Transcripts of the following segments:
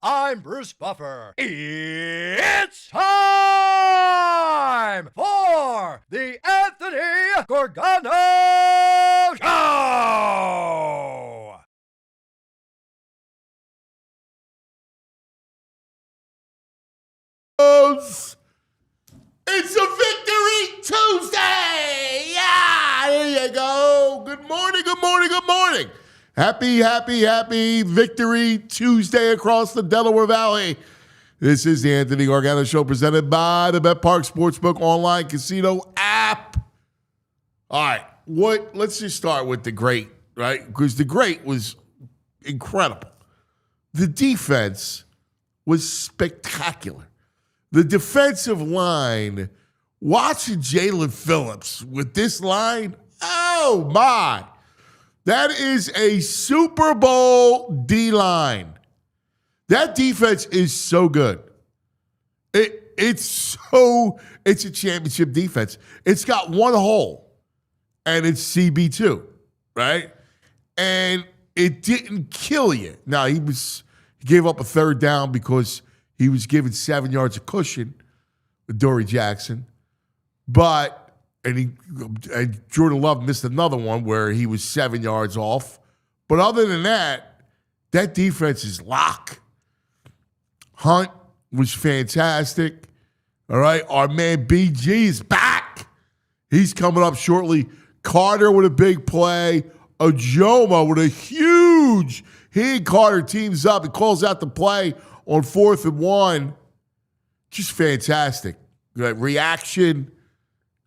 I'm Bruce Buffer. It's time for the Anthony Gorgano Show! It's a Victory Tuesday! Yeah, there you go. Good morning, good morning, good morning. Happy Victory Tuesday across the Delaware Valley. This is the Anthony Gorgano Show presented by the PARX Sportsbook Online Casino app. All right, let's just start with the great, right? Because the great was incredible. The defense was spectacular. The defensive line, watching Jaylen Phillips with this line, oh my. That is a Super Bowl D-line. That defense is so good. It's a championship defense. It's got one hole, and it's CB2, right? And it didn't kill you. Now, he gave up a third down because he was given 7 yards of cushion with Dory Jackson. And Jordan Love missed another one where he was 7 yards off. But other than that defense is locked. Hunt was fantastic. All right, our man BG is back. He's coming up shortly. Carter with a big play. Ojoma with a huge. He and Carter teams up. He calls out the play on 4th and 1. Just fantastic. Reaction.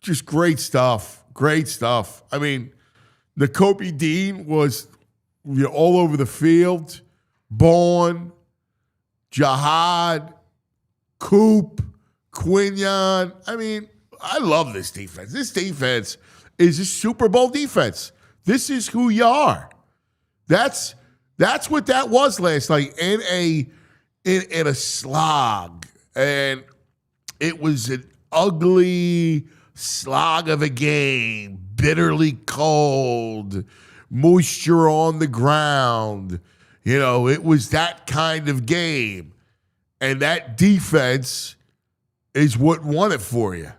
Just great stuff. Great stuff. I mean, Nakobe Dean was all over the field. Bourne, Jihad, Coop, Quinion. I mean, I love this defense. This defense is a Super Bowl defense. This is who you are. That's what that was last night in a slog. And it was an ugly slog of a game, bitterly cold, moisture on the ground. You know, it was that kind of game. And that defense is what won it for you,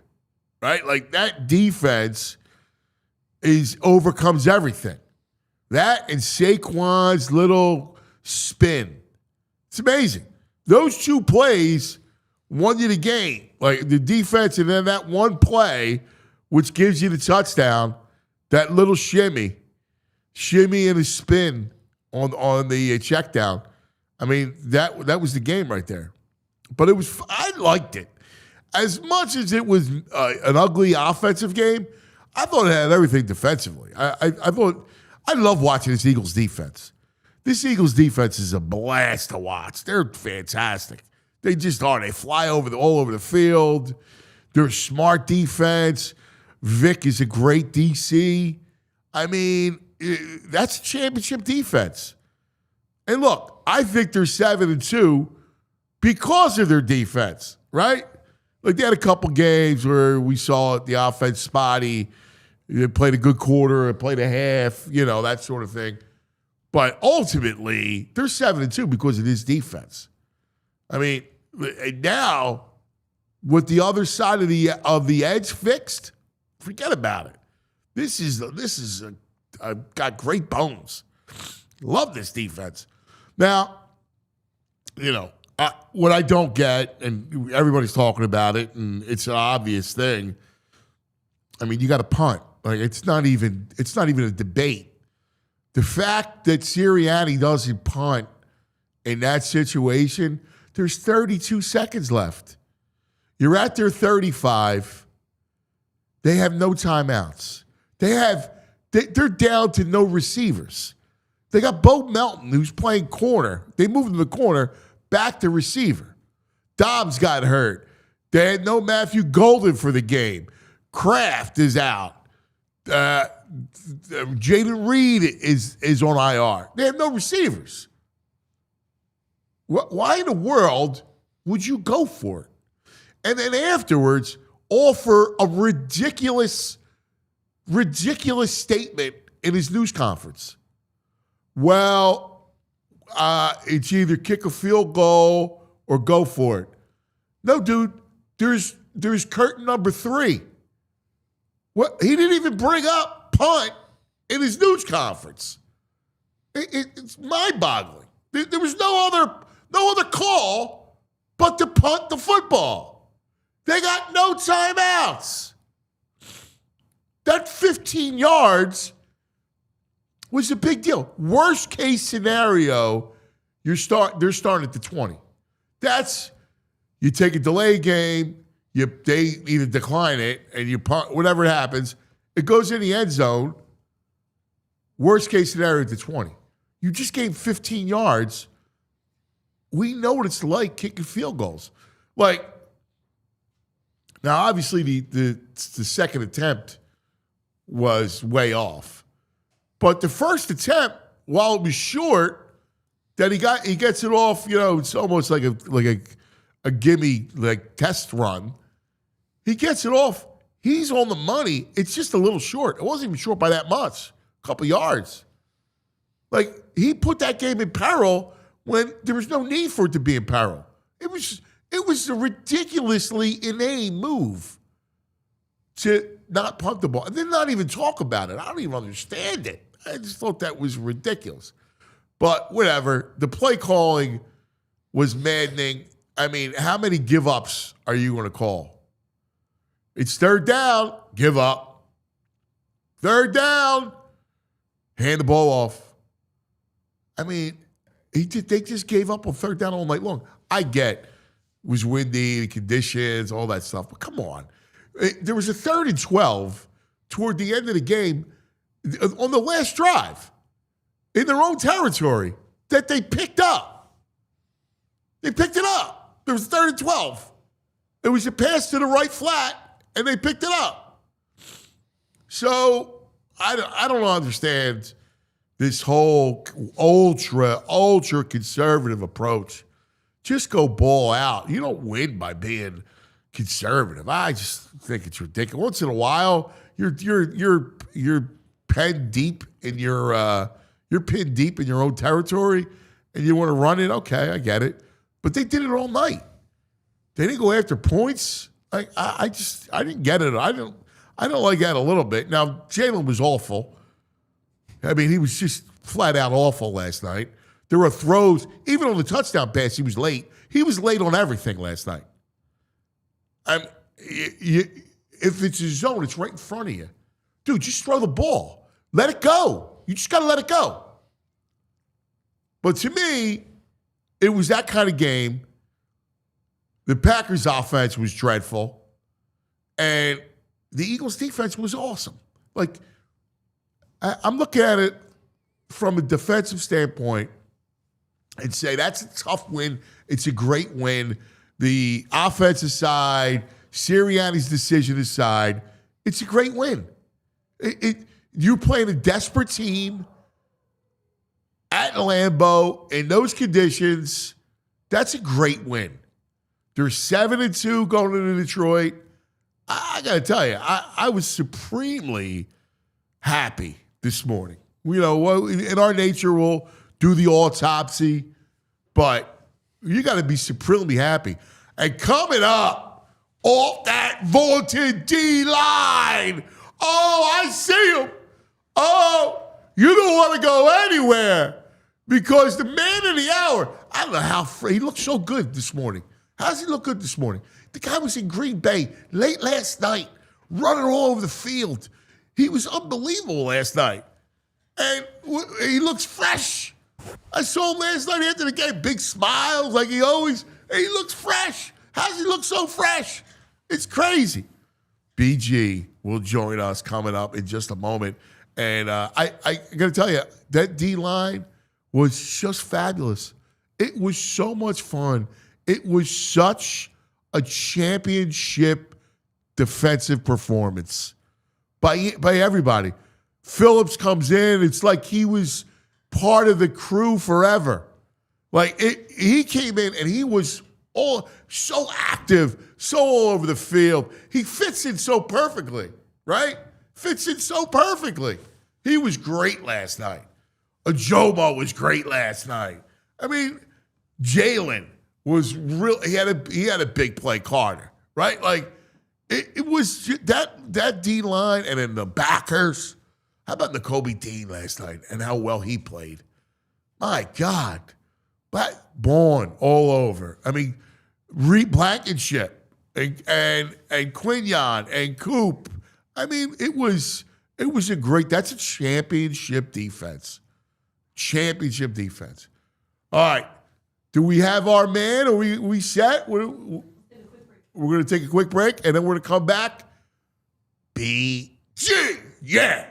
right? Like that defense overcomes everything. That and Saquon's little spin. It's amazing. Those two plays won you the game. Like the defense and then that one play, which gives you the touchdown, that little shimmy and a spin on the check down. I mean, that was the game right there. But I liked it. As much as it was an ugly offensive game, I thought it had everything defensively. I love watching this Eagles defense. This Eagles defense is a blast to watch. They're fantastic. They just are. They fly all over the field. They're a smart defense. Vic is a great DC. I mean, that's a championship defense. And look, I think they're 7-2 because of their defense, right? Like they had a couple games where we saw the offense spotty. They played a good quarter, played a half, that sort of thing. But ultimately, they're 7-2 because of this defense. I mean, now with the other side of the edge fixed, forget about it. This is got great bones. Love this defense. Now, what I don't get, and everybody's talking about it, and it's an obvious thing. I mean, you got to punt. Like it's not even a debate. The fact that Sirianni doesn't punt in that situation, there's 32 seconds left. You're at their 35. They have no timeouts. They're down to no receivers. They got Bo Melton, who's playing corner. They moved him to the corner, back to receiver. Dobbs got hurt. They had no Matthew Golden for the game. Kraft is out. Jaden Reed is on IR. They have no receivers. Why in the world would you go for it? And then afterwards, offer a ridiculous statement in his news conference. Well, it's either kick a field goal or go for it. No, dude, there's curtain number 3. What? He didn't even bring up punt in his news conference. It's mind-boggling. There was no other call but to punt the football. They got no timeouts. That 15 yards was a big deal. Worst case scenario, they're starting at the 20. That's, you take a delay game, they either decline it and you punt, whatever happens, it goes in the end zone. Worst case scenario at the 20. You just gained 15 yards. We know what it's like kicking field goals. Like, now obviously the second attempt was way off. But the first attempt, while it was short, that he gets it off, it's almost like a gimme like test run. He gets it off. He's on the money. It's just a little short. It wasn't even short by that much. A couple yards. Like, he put that game in peril when there was no need for it to be in peril. It was a ridiculously inane move to not punt the ball and then not even talk about it. I don't even understand it. I just thought that was ridiculous. But whatever. The play calling was maddening. I mean, how many give-ups are you going to call? It's third down, give up. Third down, hand the ball off. I mean, they just gave up on third down all night long. I get it was windy, conditions, all that stuff, but come on. There was a 3rd and 12 toward the end of the game on the last drive in their own territory that they picked up. They picked it up. There was 3rd and 12. It was a pass to the right flat, and they picked it up. So I don't understand this whole ultra conservative approach. Just go ball out. You don't win by being conservative. I just think it's ridiculous. Once in a while, you're pinned deep in your own territory, and you want to run it. Okay, I get it. But they did it all night. They didn't go after points. I didn't get it. I don't like that a little bit. Now, Jaylen was awful. I mean, he was just flat out awful last night. There were throws, even on the touchdown pass, he was late. He was late on everything last night. If it's a zone, it's right in front of you. Dude, just throw the ball. Let it go. You just got to let it go. But to me, it was that kind of game. The Packers' offense was dreadful, and the Eagles' defense was awesome. Like, I'm looking at it from a defensive standpoint and say that's a tough win. It's a great win. The offense aside, Sirianni's decision aside, it's a great win. You're playing a desperate team at Lambeau in those conditions. That's a great win. They're 7-2 going into Detroit. I got to tell you, I was supremely happy this morning. In our nature, we'll do the autopsy, but you got to be supremely happy. And coming up off that vaunted D-line, oh, I see him. Oh, you don't want to go anywhere because the man of the hour, I don't know how he looked so good this morning. How does he look good this morning? The guy was in Green Bay late last night, running all over the field. He was unbelievable last night. And he looks fresh. I saw him last night after the game, big smiles like he always, he looks fresh. How does he look so fresh? It's crazy. BG will join us coming up in just a moment. And I got to tell you, that D-line was just fabulous. It was so much fun. It was such a championship defensive performance by everybody. Phillips comes in. It's like he was part of the crew forever. Like he came in and he was so active, so all over the field. He fits in so perfectly, right? Fits in so perfectly. He was great last night. Ajomo was great last night. I mean, Jaylen was real. He had a big play, Carter, right? Like it was that D line, and then the backers. How about Nakobe Dean last night and how well he played? My God, Bourne all over. I mean, Blankenship and Quignon and Coop. I mean, it was a great. That's a championship defense. Championship defense. All right. Do we have our man? Are we set? We're going to take a quick break, and then we're going to come back. BG, yeah.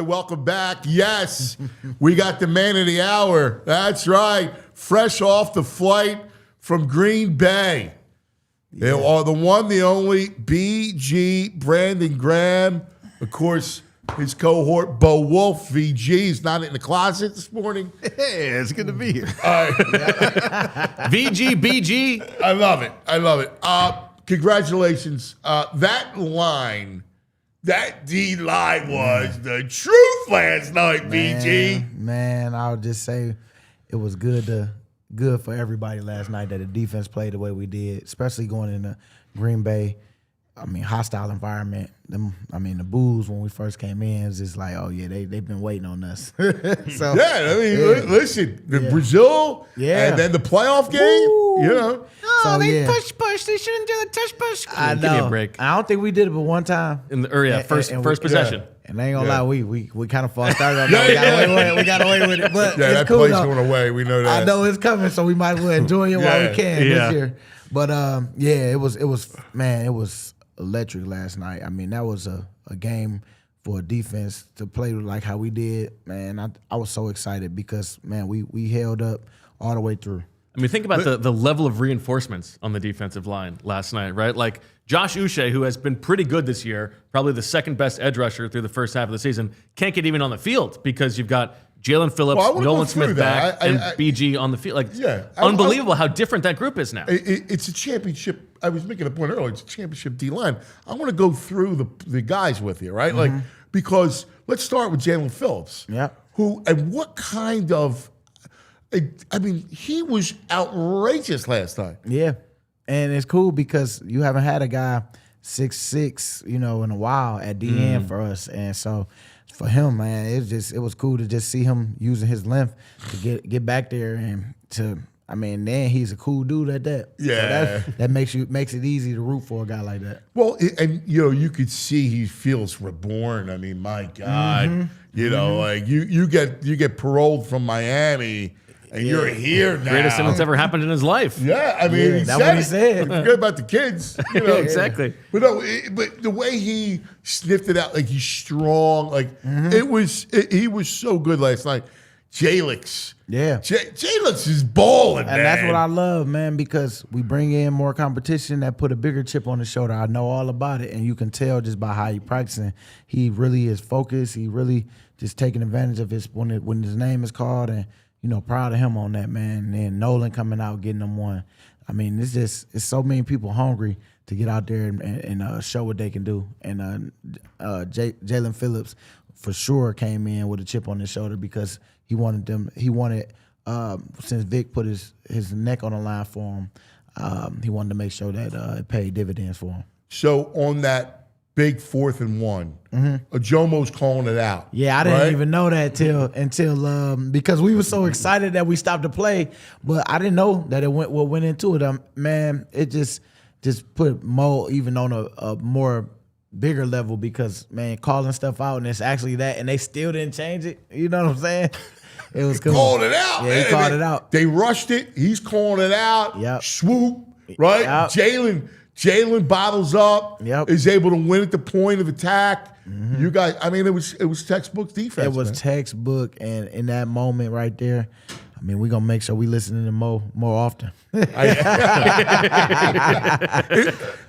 Welcome back. Yes, we got the man of the hour. That's right. Fresh off the flight from Green Bay. Yeah. They are the one, the only BG Brandon Graham. Of course, his cohort, Bo Wolf, VG, is not in the closet this morning. Hey, it's good to be here. All right. VG, BG. I love it. Congratulations. That line. That D-line was the truth last night, BG. Man, I would just say it was good for everybody last night that the defense played the way we did, especially going into Green Bay. I mean, hostile environment. The boos when we first came in was just like, oh yeah, they've been waiting on us. So yeah, I mean, listen, Brazil, and then the playoff game, you know. Oh, they push. They shouldn't do the push. I know. Give me a break. I don't think we did it but one time. First possession. And I ain't gonna lie, we kind of false started on that. We got away with it. But it's that cool, play's though. going away. We know that. I know it's coming, so we might as well enjoy it while we can this year. But it was electric last night. I mean, that was a game for a defense to play like how we did. Man, I was so excited because, man, we held up all the way through. I mean, think about the level of reinforcements on the defensive line last night, right? Like Josh Uche, who has been pretty good this year, probably the second best edge rusher through the first half of the season, can't get even on the field because you've got Jaylen Phillips, Nolan Smith back, and BG on the field. Like, unbelievable how different that group is now. It's a championship. I was making a point earlier. It's a championship D-line. I want to go through the guys with you, right? Mm-hmm. Like, because let's start with Jaylen Phillips. Yeah. What kind of, I mean, he was outrageous last night. Yeah. And it's cool because you haven't had a guy 6'6", in a while at DN for us. And so for him, man, it was cool to just see him using his length to get back there and to, I mean, then he's a cool dude at that. Yeah. So that makes it easy to root for a guy like that. Well, and you could see he feels reborn. I mean, my God, like you get paroled from Miami. And you're here now. Greatest thing that's ever happened in his life. Yeah, I mean, that's what he said. Forget about the kids. Exactly. But no, but the way he sniffed it out, like he's strong, like he was so good last night. Jalix. Yeah. Jalix is balling, man. And that's what I love, man, because we bring in more competition that put a bigger chip on his shoulder. I know all about it, and you can tell just by how he practicing. He really is focused. He really just taking advantage of his when his name is called, and proud of him on that, man. And then Nolan coming out, getting them one. I mean, it's so many people hungry to get out there and show what they can do. And Jaylen Phillips for sure came in with a chip on his shoulder because He wanted them. He wanted since Vic put his neck on the line for him. He wanted to make sure that it paid dividends for him. So on that big 4th and 1, Jomo's calling it out. Yeah, I didn't even know that until because we were so excited that we stopped to play, but I didn't know that what went into it. Man, it just put Mo even on a more bigger level because, man, calling stuff out and it's actually that, and they still didn't change it. You know what I'm saying? It was cool. Called it out. Yeah, he called it out. They rushed it. He's calling it out. Yep. Swoop, right? Yep. Jaylen bottles up, Yep. is able to win at the point of attack. You guys, I mean, it was textbook defense. It was textbook, and in that moment right there, I mean, we're gonna make sure we listen to Mo more often.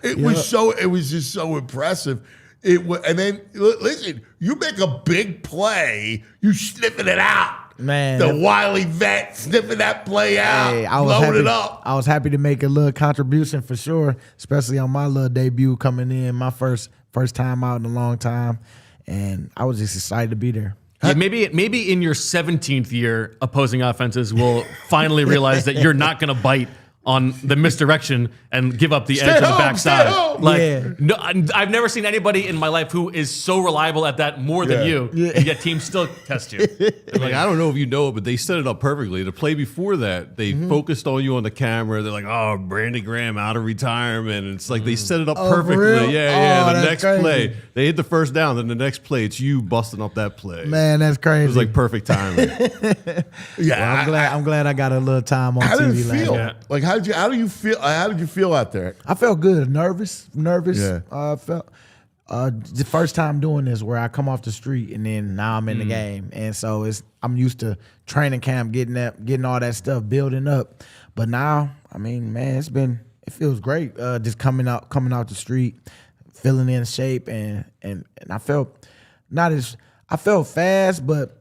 It was just so impressive. And then listen, you make a big play, you sniffing it out. Man, the wily vet sniffing that play out, hey, load it up. I was happy to make a little contribution for sure, especially on my little debut coming in, my first time out in a long time, and I was just excited to be there. Yeah, maybe in your 17th year, opposing offenses will finally realize that you're not going to bite on the misdirection and give up the edge on the backside. No, I've never seen anybody in my life who is so reliable at that more than you, and yet teams still test you. Like, I don't know if you know it, but they set it up perfectly. The play before that, they focused on you on the camera. They're like, oh, Brandon Graham out of retirement. And it's like they set it up perfectly. Real? Yeah. The That's next crazy. play, they hit the first down. Then the next play, it's you busting up that play. Man, that's crazy. It was like perfect timing. Yeah, Well, I'm glad I got a little time on how did TV it last feel? night. Like, how did you feel? How did you feel out there? I felt good, nervous. Yeah. Felt the first time doing this where I come off the street and then now I'm in the game, and so I'm used to training camp, getting all that stuff building up, but now, I mean, man, it feels great. Just coming out the street, feeling in shape, and I felt I felt fast, but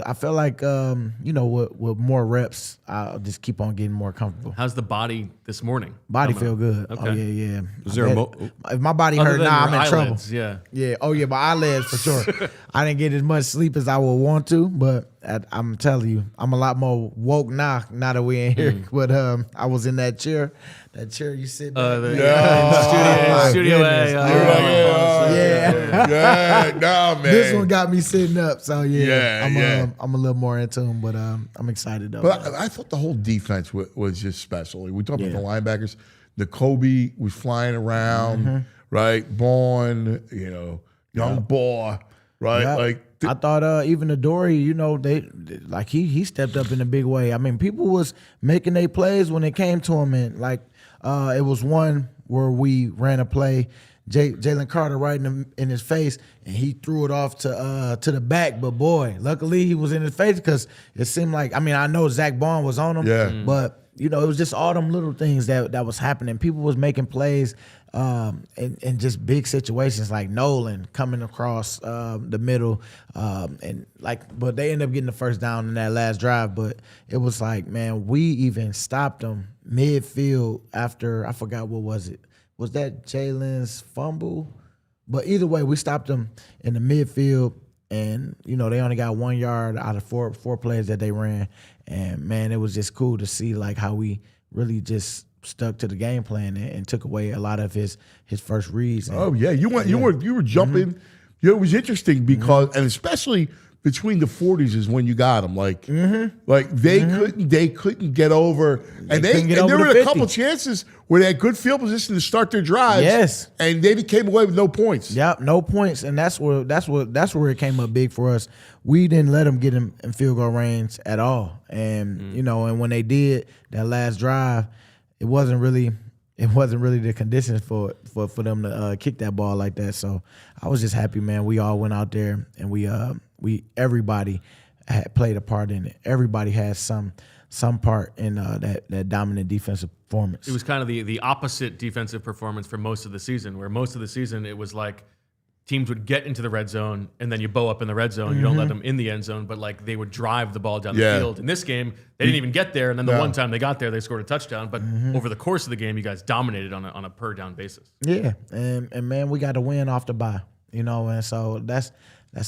I felt like with more reps, I'll just keep on getting more comfortable. How's the body this morning? Body feel good. Okay. Oh yeah. Was there a If my body Other hurt, than I'm your in trouble. eyelids, yeah. Yeah. Oh yeah, my eyelids for sure. I didn't get as much sleep as I would want to, but I'm telling you, I'm a lot more woke now that we in here. But I was in that chair you sit back. Studio A. Yeah, no, man. This one got me sitting up, so Yeah, I'm a little more into him, but I'm excited though. But I thought the whole defense was just special. Like, we talked about the linebackers. Nakobe was flying around, right? Born, young boy, right? Yeah. Like, I thought even Adoree, he stepped up in a big way. I mean, people was making their plays when it came to him, and it was one where we ran a play, Jaylen Carter right in his face, and he threw it off to the back. But boy, luckily he was in his face because it seemed like, I mean, I know Zach Bond was on him, but it was just all them little things that was happening. People was making plays in just big situations, like Nolan coming across the middle, but they ended up getting the first down in that last drive. But it was like, man, we even stopped them midfield after, I forgot what was it. Was that Jaylen's fumble? But either way, we stopped them in the midfield, and they only got 1 yard out of four plays that they ran. And man, it was just cool to see how we really just stuck to the game plan and took away a lot of his first reads. oh yeah, you were jumping. It was interesting because, and especially between the 40s is when you got them. They couldn't get over, and there were a couple chances where they had good field position to start their drives. Yes, and they came away with no points. Yep, no points, and that's where it came up big for us. We didn't let them get in field goal range at all, and and when they did that last drive, it wasn't really the conditions for them to kick that ball like that. So I was just happy, man. We all went out there and we everybody had played a part in it. Everybody had some part in that dominant defensive performance. It was kind of the opposite defensive performance for most of the season, where most of the season it was like teams would get into the red zone and then you bow up in the red zone. You don't let them in the end zone, but they would drive the ball down the field. In this game, they didn't even get there, and then the one time they got there, they scored a touchdown. But over the course of the game, you guys dominated on a per down basis. Yeah, and man, we got to win off the bye, and so that's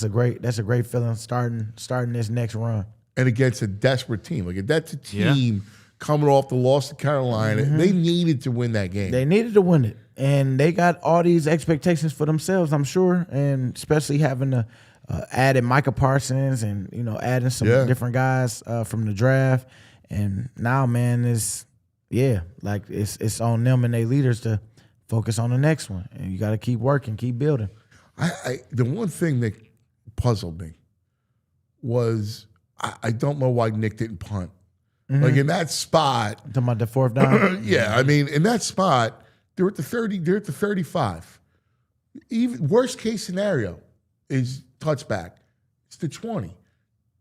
a great feeling starting this next run. and against a desperate team. Like that's a team coming off the loss to Carolina. They needed to win that game. They needed to win it, and they got all these expectations for themselves, I'm sure, and especially having to added Micah Parsons and adding some different guys from the draft, and now man it's on them and their leaders to focus on the next one, and you got to keep working, keep building. The one thing that puzzled me was I don't know why Nick didn't punt. Like in that spot, Talking about the fourth down. I mean in that spot they're at the 30, they're at the 35. Even worst case scenario is touchback. It's the 20.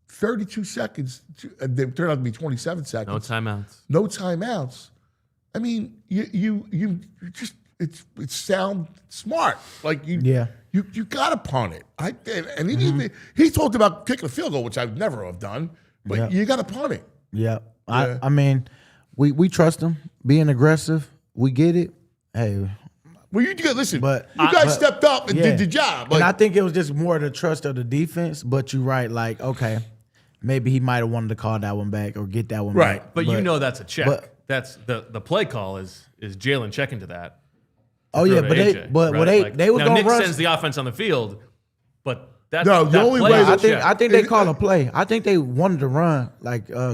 32 seconds. They turned out to be 27 seconds. No timeouts. I mean, you just it sound smart. Like you gotta punt it. And he talked about kicking a field goal, which I would never have done. But you gotta punt it. Yeah. I mean, we trust them being aggressive. We get it. Hey. Well, you listen, but you guys stepped up and did the job. And I think it was just more the trust of the defense. But you're right. Like, okay, maybe he might have wanted to call that one back or get that one back. But that's a check. That's the play call is Jaylen checking to that. Oh yeah, but AJ, they were now gonna Nick rush. sends the offense on the field, but that's the only way. I think they call a play. I think they wanted to run,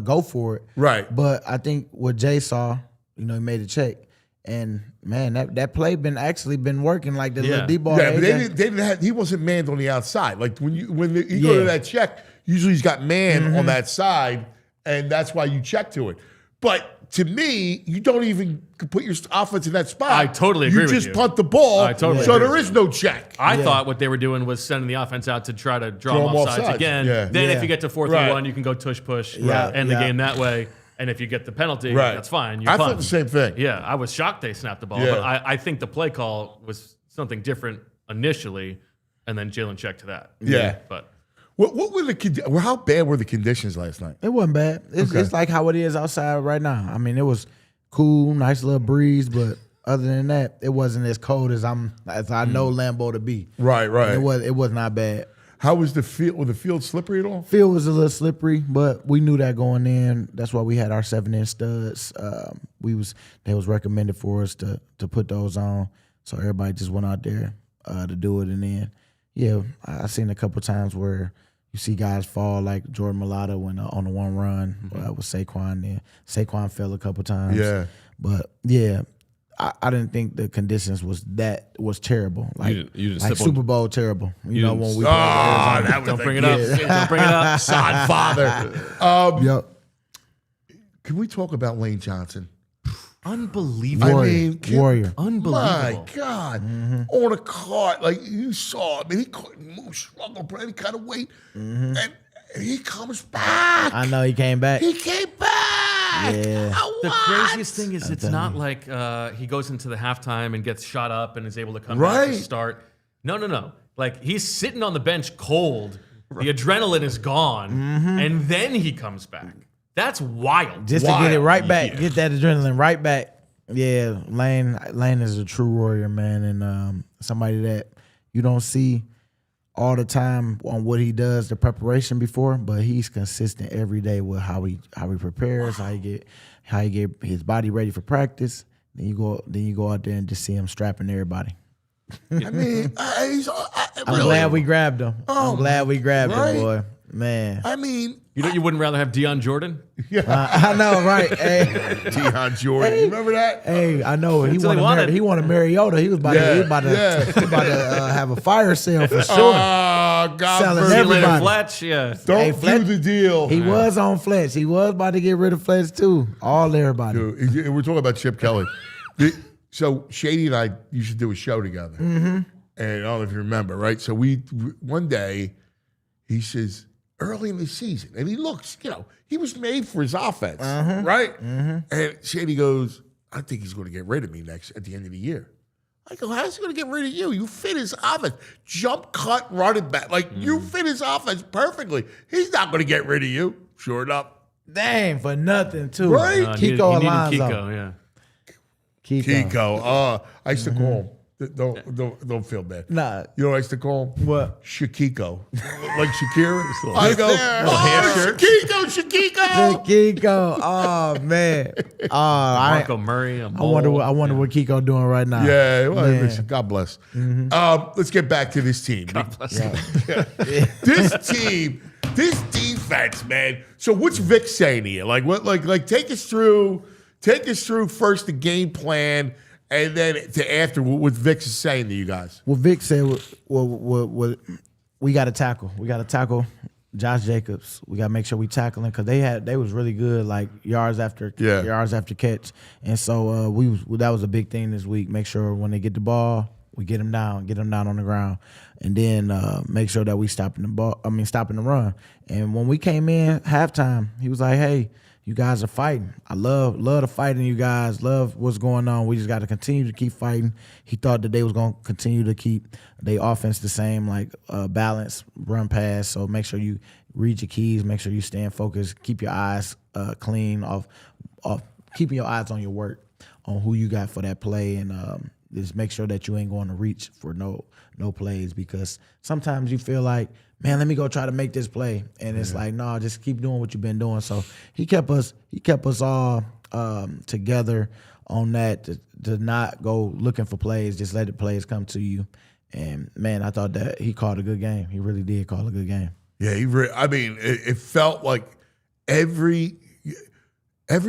go for it. Right. But I think what Jay saw, he made a check. And man, that play been working like the little D-ball. Yeah, but they didn't have. He wasn't manned on the outside. Like when you go to that check, usually he's got man on that side, and that's why you check to it. But to me, you don't even put your offense in that spot. I totally agree with you. You just punt the ball, so there is no check. I thought what they were doing was sending the offense out to try to draw them off sides again. Yeah. Then if you get to 4th and 1, you can go tush push end the game that way. And if you get the penalty, that's fine. I thought the same thing. Yeah, I was shocked they snapped the ball. Yeah. But I think the play call was something different initially, and then Jaylen checked to that. Yeah. But what were how bad were the conditions last night? It wasn't bad. It's like how it is outside right now. I mean, it was cool, nice little breeze, but other than that, it wasn't as cold as I know Lambeau to be. Right. It was not bad. How was the field? Was the field slippery at all? Field was a little slippery, but we knew that going in. That's why we had our 7-inch studs. They was recommended for us to put those on. So everybody just went out there to do it. And then, I seen a couple times where you see guys fall, like Jordan Mailata when on the one run with Saquon. Then Saquon fell a couple times. Yeah, but I didn't think the conditions was terrible. Like, you didn't like step Super on, Bowl terrible. When we that was don't bring it up. Don't bring it up. Sod father. Can we talk about Lane Johnson? Unbelievable. Warrior. Unbelievable. My God. On a cart, like you saw, I mean, he couldn't move, struggle, put any kind of weight. And he comes back. I know he came back. He came back. Yeah. The craziest thing is it's not like he goes into the halftime and gets shot up and is able to come back to start. No. Like he's sitting on the bench cold. The adrenaline is gone. And then he comes back. That's wild. Just to get it right back. Get that adrenaline right back. Yeah, Lane is a true warrior, man. And somebody that you don't see all the time on what he does, the preparation before, but he's consistent every day with how he prepares, how he get his body ready for practice. Then you go out there and just see him strapping everybody. I mean, I'm glad we grabbed him. I'm glad we grabbed him, boy. Man. I mean, you wouldn't rather have Deion Jordan? I know, right? Hey. Deion Jordan, you remember that? Hey, I know. He wanted Mariota. He was about to have a fire sale for sure. Oh, God. Selling everybody. Fletch, Don't do the deal. He was on Fletch. He was about to get rid of Fletch too. Everybody. Dude, we're talking about Chip Kelly. So Shady and I used to do a show together. And I don't know if you remember, right? So one day, he says, early in the season, and he looks, he was made for his offense, right? And Shady goes, I think he's going to get rid of me at the end of the year. I go, how's he going to get rid of you? You fit his offense. Jump, cut, running back. Like, you fit his offense perfectly. He's not going to get rid of you. Sure enough. Dang, for nothing, too. Right? Kiko Alonso. Kiko, yeah. Kiko. I used to call him. Don't feel bad. Nah. You know what I used to call him? What? Shakiko. Like Shakira. I go, Shakiko. Kiko. Oh man. Marco Murray. I wonder what Kiko doing right now. Yeah, well, Man. listen, God bless. Let's get back to this team. This team, this defense, man. So what's Vic saying to you? Like what? Like take us through first the game plan, and then to after what Vic is saying to you guys. What Vic said, we got to tackle. We got to tackle Josh Jacobs. We got to make sure we tackle him because they was really good, like yards after catch. And so that was a big thing this week. Make sure when they get the ball, we get them down on the ground, and then make sure that we stopping the run. And when we came in halftime, he was like, "Hey, you guys are fighting. I love the fighting. You guys love what's going on. We just got to continue to keep fighting." He thought that they was going to continue to keep their offense the same, like balance, run pass. So make sure you read your keys. Make sure you stay focused. Keep your eyes clean off keeping your eyes on your work, on who you got for that play, and just make sure that you ain't going to reach for no plays, because sometimes you feel like, man, let me go try to make this play, and it's like, no, just keep doing what you've been doing. So he kept us all together on that, to not go looking for plays, just let the plays come to you. And man, I thought that he called a good game. He really did call a good game. Yeah, it felt like every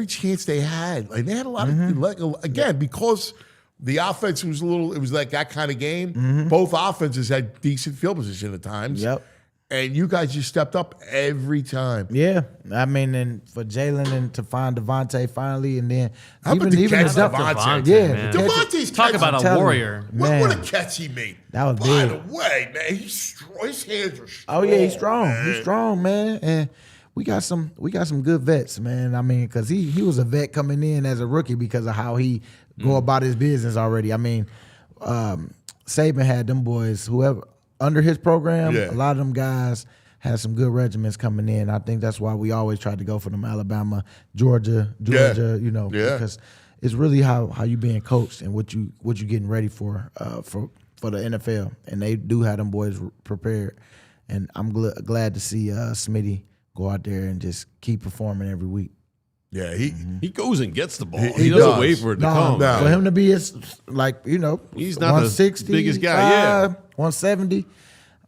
chance they had, like they had a lot of, again, because the offense was it was like that kind of game. Both offenses had decent field position at times. Yep. And you guys just stepped up every time. Yeah. I mean, and for Jaylen and to find DeVonta finally, and then How about the catch DeVonta? Yeah. Man. DeVonta's Talk catch, about a warrior. what a catch he made. That was By big. the way, man, his hands are strong. Oh yeah, he's strong. Man. He's strong, man. And we got some good vets, man. I mean, because he was a vet coming in as a rookie because of how he go about his business already. I mean, Saban had them boys, whoever under his program, a lot of them guys had some good regiments coming in. I think that's why we always tried to go for them Alabama, Georgia, because it's really how you being coached and what you getting ready for the NFL. And they do have them boys prepared. And I'm glad to see Smitty go out there and just keep performing every week. Yeah, he goes and gets the ball. He He doesn't does. wait for it to come. No. For him to be He's not the 160, biggest guy. Yeah. 170,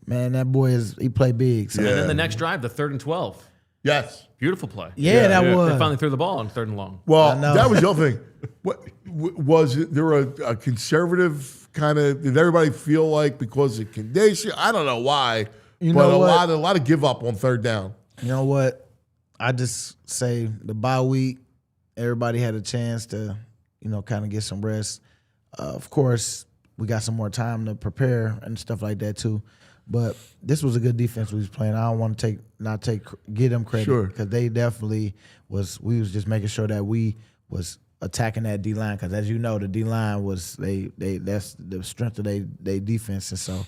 man, that boy he played big. So. And then the next drive, the 3rd and 12. Yes. Beautiful play. Yeah, that was. They finally threw the ball on 3rd and long. Well, know. that was the other thing. What was there a conservative kind of? Did everybody feel like because of condition? I don't know why, but a lot of give up on 3rd down. You know what? I just say the bye week, everybody had a chance to, kind of get some rest. Of course, we got some more time to prepare and stuff like that too. But this was a good defense we was playing. I don't want to give them credit because they definitely was. We was just making sure that we was attacking that D line, because as you know, the D line was that's the strength of their defense, and so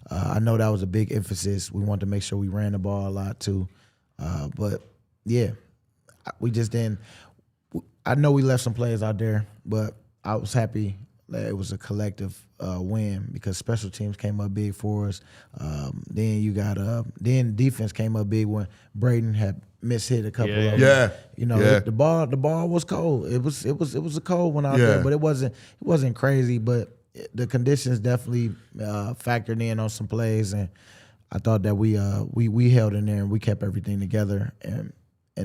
I know that was a big emphasis. We wanted to make sure we ran the ball a lot too. But yeah, we just didn't. I know we left some players out there, but I was happy that it was a collective win because special teams came up big for us. Then you got then defense came up big when Braden had mishit a couple of them. The ball was cold. It was a cold one out there, but it wasn't crazy. But the conditions definitely factored in on some plays, and I thought that we held in there and we kept everything together, and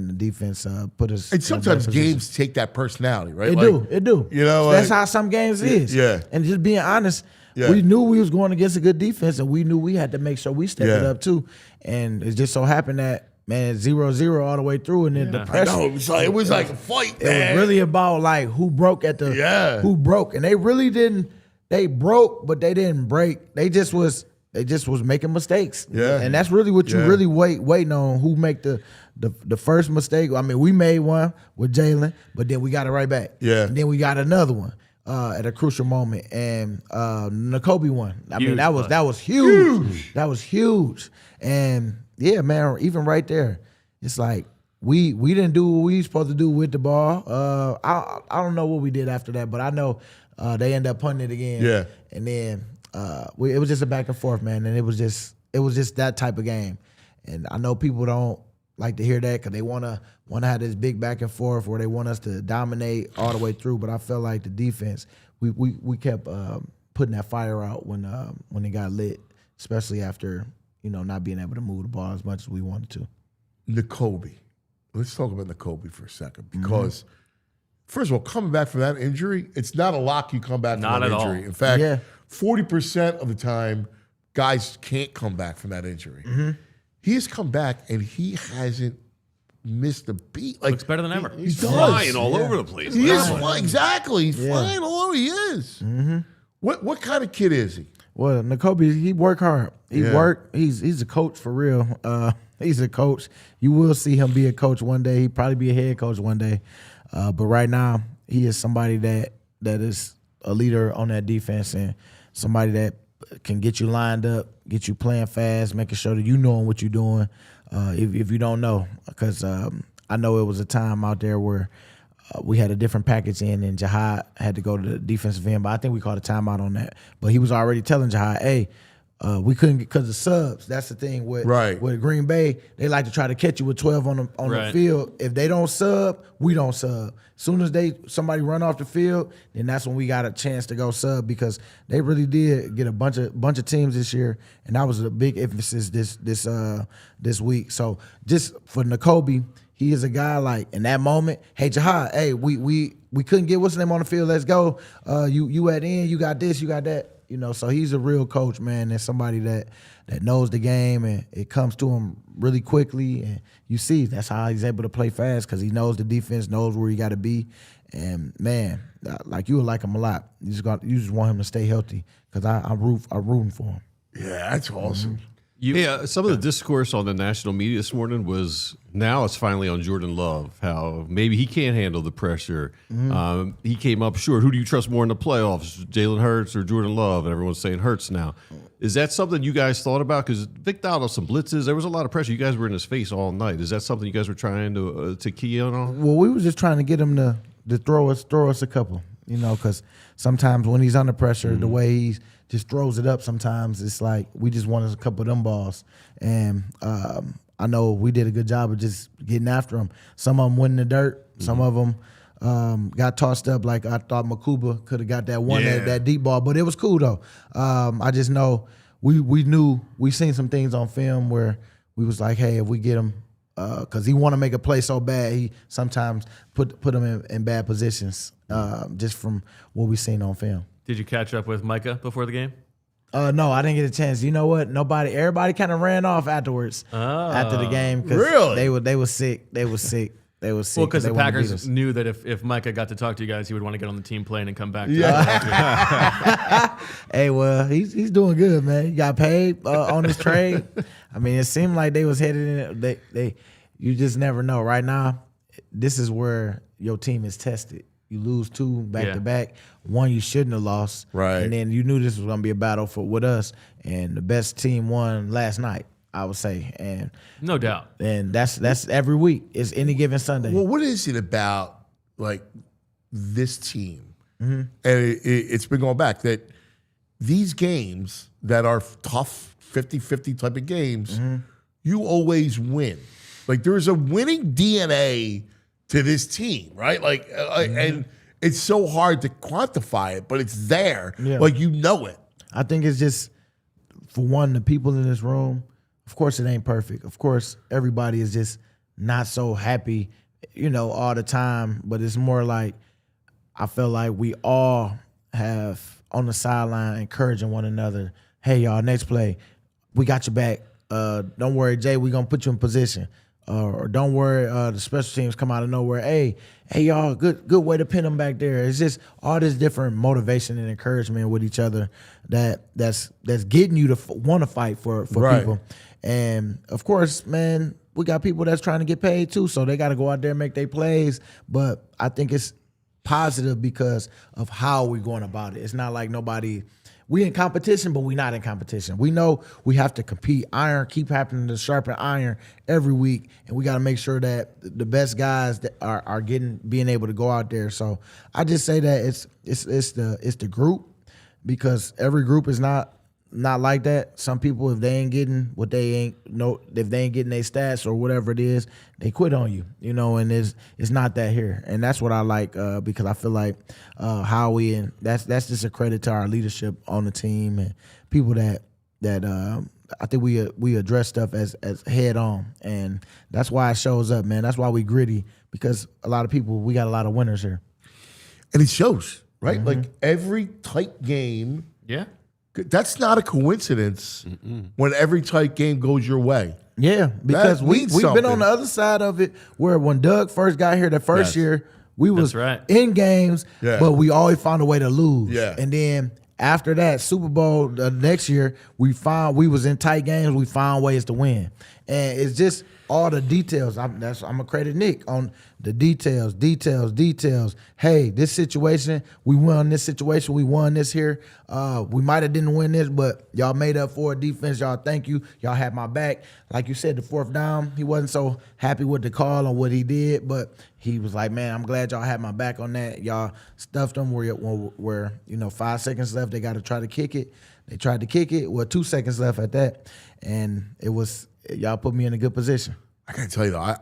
the defense put us. And sometimes games take that personality, right? It do. That's how some games is. Yeah. And just being honest, we knew we was going against a good defense, and we knew we had to make sure we stepped it up too. And it just so happened that, man, 0-0 all the way through, and then the pressure. No, it was like a fight, man. It was really about like who broke who broke, and they really didn't. They broke, but they didn't break. They just was making mistakes. Yeah. And that's really what you really waiting on, who make the first mistake. I mean, we made one with Jaylen, but then we got it right back. Yeah. And then we got another one at a crucial moment. And Nakobe won. I mean, that was huge. That was huge. And yeah, man, even right there, it's like we didn't do what we supposed to do with the ball. I don't know what we did after that, but I know they ended up punting it again. Yeah. And then it was just a back and forth, man, and it was just that type of game. And I know people don't like to hear that because they want to have this big back and forth where they want us to dominate all the way through. But I felt like the defense, we kept putting that fire out when it got lit, especially after not being able to move the ball as much as we wanted to. Nakobe. Let's talk about Nakobe for a second because, first of all, coming back from that injury, it's not a lock you come back from that injury. All. In fact, 40% of the time, guys can't come back from that injury. He has come back and he hasn't missed a beat. Like, looks better than ever. He's flying all over the place. He is flying. Exactly. He's flying all over. He is. What kind of kid is he? Well, Nakobe, he work hard. He's a coach for real. He's a coach. You will see him be a coach one day. He'll probably be a head coach one day. But right now, he is somebody that is a leader on that defense and somebody that can get you lined up, get you playing fast, making sure that you knowing what you're doing. If you don't know, because I know it was a time out there where we had a different package in, and Jihad had to go to the defensive end, but I think we called a timeout on that. But he was already telling Jihad, hey, we couldn't get because of subs. That's the thing with Green Bay. They like to try to catch you with 12 on the field. If they don't sub, we don't sub. As soon as somebody run off the field, then that's when we got a chance to go sub because they really did get a bunch of teams this year, and that was a big emphasis this week. So just for Nakobe, he is a guy like in that moment, hey Jihad, hey we couldn't get what's the name on the field. Let's go. You at end, you got this, you got that. So he's a real coach, man, and somebody that knows the game, and it comes to him really quickly. And you see, that's how he's able to play fast because he knows the defense, knows where he got to be. And man, like you would like him a lot. You just want him to stay healthy because I'm rooting for him. Yeah, that's awesome. Some of the discourse on the national media this morning was now it's finally on Jordan Love, how maybe he can't handle the pressure. He came up short. Who do you trust more in the playoffs, Jalen Hurts or Jordan Love? And everyone's saying Hurts now. Is that something you guys thought about? Because Vic dialed on some blitzes. There was a lot of pressure. You guys were in his face all night. Is that something you guys were trying to key in on? Well, we were just trying to get him to throw us a couple, because sometimes when he's under pressure, the way he's just throws it up sometimes. It's like we just wanted a couple of them balls. And I know we did a good job of just getting after them. Some of them went in the dirt. Some of them got tossed up. Like I thought Makuba could have got that one, that deep ball. But it was cool, though. I just know we seen some things on film where we was like, hey, if we get him, because he want to make a play so bad, he sometimes put him in bad positions just from what we seen on film. Did you catch up with Micah before the game? No, I didn't get a chance. You know what? Everybody kind of ran off afterwards after the game because they were sick. They were sick. Well, because the Packers knew that if Micah got to talk to you guys, he would want to get on the team plane and come back. Hey, well, he's doing good, man. He got paid on his trade. I mean, it seemed like they was headed in. You just never know. Right now, this is where your team is tested. You lose 2 back-to-back. One you shouldn't have lost. Right. And then you knew this was going to be a battle with us. And the best team won last night, I would say. And no doubt. And that's every week. It's any given Sunday. Well, what is it about, like, this team? And it's been going back that these games that are tough 50-50 type of games, you always win. Like, there's a winning DNA to this team, right? Like, and it's so hard to quantify it, but it's there. Yeah. Like, you know it. I think it's just, for one, the people in this room, of course it ain't perfect. Of course, everybody is just not so happy, all the time. But it's more like, I feel like we all have on the sideline encouraging one another. Hey, y'all, next play, we got your back. Don't worry, Jay, we going to put you in position. Or don't worry, the special teams come out of nowhere. Hey, y'all, good way to pin them back there. It's just all this different motivation and encouragement with each other that's getting you to want to fight for people. And of course, man, we got people that's trying to get paid too, so they got to go out there and make their plays. But I think it's positive because of how we're going about it. It's not like nobody we in competition, but we not in competition. We know we have to compete. Iron keep happening to sharpen iron every week, and we got to make sure that the best guys that are being able to go out there. So I just say that it's the group, because every group is not like that. Some people, if they ain't getting what if they ain't getting their stats or whatever it is, they quit on you, and it's not that here. And that's what I like, because I feel like Howie, and that's just a credit to our leadership on the team and people that I think we address stuff as head on, and that's why it shows up, man. That's why we gritty, because a lot of people, we got a lot of winners here. And it shows, right? Like every tight game. Yeah. That's not a coincidence when every tight game goes your way. Yeah, because we've been on the other side of it, where when Doug first got here the first year, we was in games, but we always found a way to lose. Yeah. And then after that Super Bowl next year, we was in tight games, we found ways to win. And it's just all the details. I'm gonna credit Nick on the details. Hey, this situation, we won this situation, we won this here. We might have didn't win this, but y'all made up for it. Defense, y'all, thank you. Y'all had my back. Like you said, the fourth down, he wasn't so happy with the call on what he did, but he was like, man, I'm glad y'all had my back on that. Y'all stuffed them where 5 seconds left, they got to try to kick it. They tried to kick it. Well, 2 seconds left at that, and y'all put me in a good position. I gotta tell you though,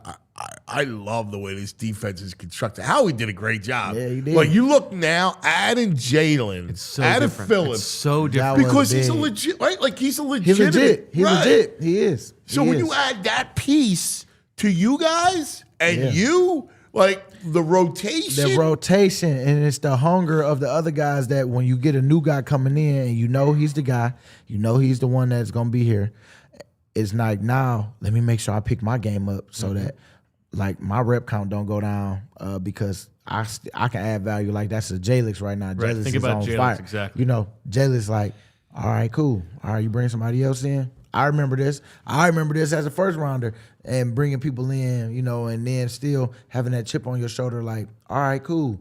I love the way this defense is constructed. Howie did a great job. Yeah, he did. Like you look now, adding Jaylen, It's so adding different. Phillips, It's so different. because he's a big. legit, right? Like he's a He's legitimate. legit. He's right. legit. He is. So He when is. you add that piece to you guys and Yeah. you, like the rotation. The rotation, and it's the hunger of the other guys that when you get a new guy coming in and he's the guy, he's the one that's going to be here. It's like, now let me make sure I pick my game up so that like my rep count don't go down, because I can add value. Like that's a Jalix right now. Right. Jalix Think is about on Jalix, fire. exactly. Jalix like, all right, cool. All right, you bring somebody else in. I remember this as a first rounder, and bringing people in, and then still having that chip on your shoulder. Like, all right, cool.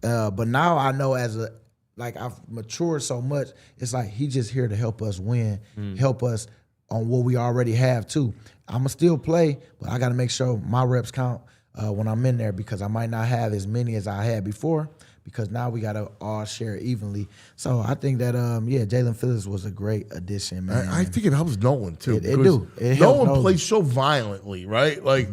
But now I know I've matured so much. It's like he's just here to help us win, help us on what we already have too. I'ma still play, but I got to make sure my reps count when I'm in there, because I might not have as many as I had before, because now we got to all share evenly. So I think that Jaylen Phillips was a great addition, man. I think it helps Nolan too. It because do. It help Nolan Nolan. plays so violently, right? Like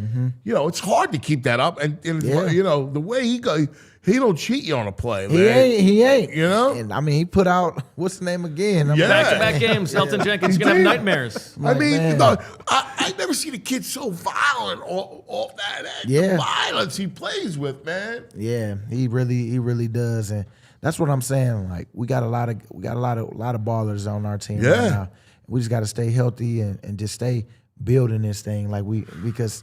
it's hard to keep that up, and Yeah. the way he goes. He don't cheat you on a play, man. He ain't. And And he put out, what's the name again? Yeah. Back-to-back games. Elton Jenkins is going to have nightmares. I mean, man. I never seen a kid so violent off that end. Yeah. The violence he plays with, man. Yeah, he really does, and that's what I'm saying. Like we got a lot of ballers on our team Yeah. right now. We just got to stay healthy and just stay building this thing. Because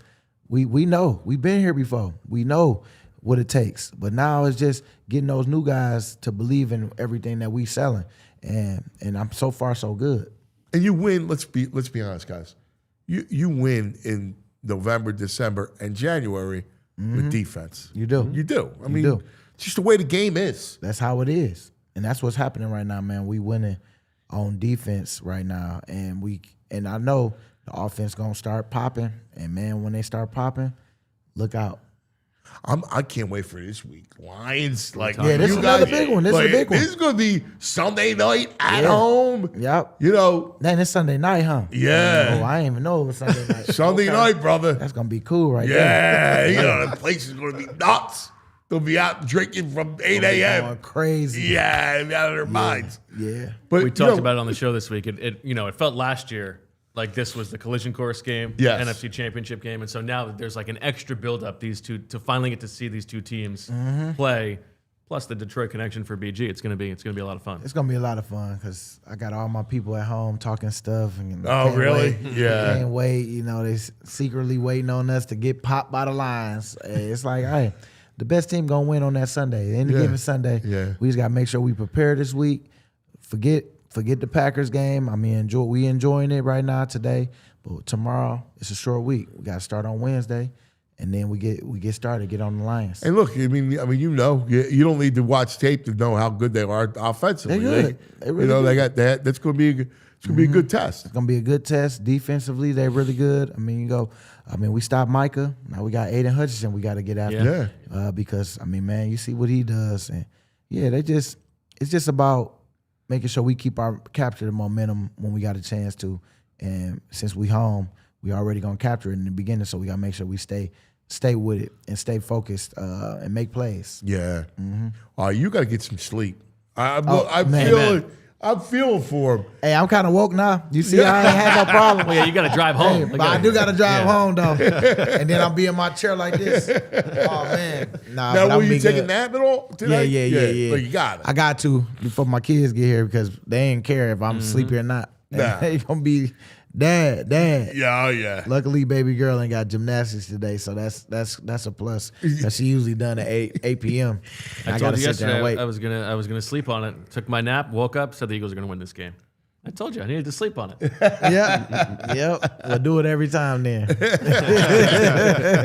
we know we've been here before. We know what it takes, but now it's just getting those new guys to believe in everything that we selling, and I'm so far so good. And you win. Let's be honest, guys. You win in November, December, and January with defense. You do. You do. I mean, do. it's just the way the game is. That's how it is, and that's what's happening right now, man. We winning on defense right now, and I know the offense gonna start popping, and man, when they start popping, look out. I can't wait for this week. Lions, like Yeah, this you is another guys- big one. This is a big one. This is gonna be Sunday night at Yeah. home. Yep. Man, it's Sunday night, huh? Yeah. Oh, I didn't even know it was Sunday night. Sunday Okay. night, brother. That's gonna be cool, right there. Yeah, the place is gonna be nuts. They'll be out drinking from 8 Going a.m. crazy. Yeah, they'll be out of their minds. Yeah. But We talked about it on the show this week. It felt last year like this was the collision course game, Yes. NFC Championship game, and so now there's like an extra build-up to finally get to see these two teams play. Plus the Detroit connection for BG. It's gonna be a lot of fun. It's gonna be a lot of fun because I got all my people at home talking stuff. And Oh, can't really? wait. Yeah. Can't wait. They secretly waiting on us to get popped by the Lions. It's like, hey, the best team gonna win on that Sunday. Any given Sunday. Yeah. We just gotta make sure we prepare this week. Forget the Packers game. I mean, we enjoying it right now today, but tomorrow it's a short week. We gotta start on Wednesday, and then we get started, get on the Lions. And look, I mean, you don't need to watch tape to know how good they are offensively. They're good. They're really they good. got that. That's going to be a good test. It's gonna be a good test. Defensively, they're really good. I mean, we stopped Micah. Now we got Aiden Hutchinson. We got to get after. Because I mean, man, you see what he does, and it's just about making sure we capture the momentum when we got a chance to. And since we home, we already gonna capture it in the beginning. So we gotta make sure we stay with it and stay focused and make plays. Yeah. You got to get some sleep. I'm feeling for him. Hey, I'm kind of woke now. You see, I ain't had no problem. Well, yeah, you got to drive home. But I do got to drive home though, and then I'll be in my chair like this. Oh man, Now, will you take a nap at all today? Yeah. But you got it. I got to before my kids get here because they ain't care if I'm sleepy or not. Nah. They gonna be dad. Yeah. Luckily, baby girl ain't got gymnastics today, so that's a plus. Cause she usually done at 8 p.m. I told gotta you sit there and yesterday wait. I was gonna sleep on it. Took my nap, woke up, said the Eagles are gonna win this game. I told you I needed to sleep on it. Yep. We'll do it every time then.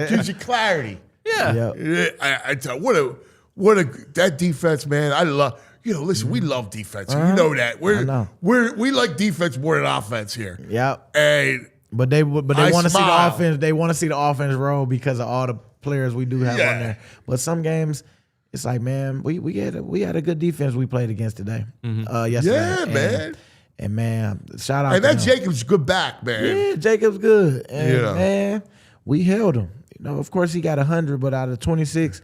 Gives you clarity. Yeah. Yep. I tell you, that defense, man. I love. Listen, we love defense. You know that. We like defense more than offense here. Yep. And But they want to see the smile. offense. They want to see the offense roll because of all the players we do have Yeah. on there. But some games, it's like, man, we had a good defense we played against today. Yesterday. Yeah, man. And man, shout out. And to that him. Jacob's good back, man. Yeah, Jacob's good. And Yeah. man, we held him. Of course he got 100, but out of 26,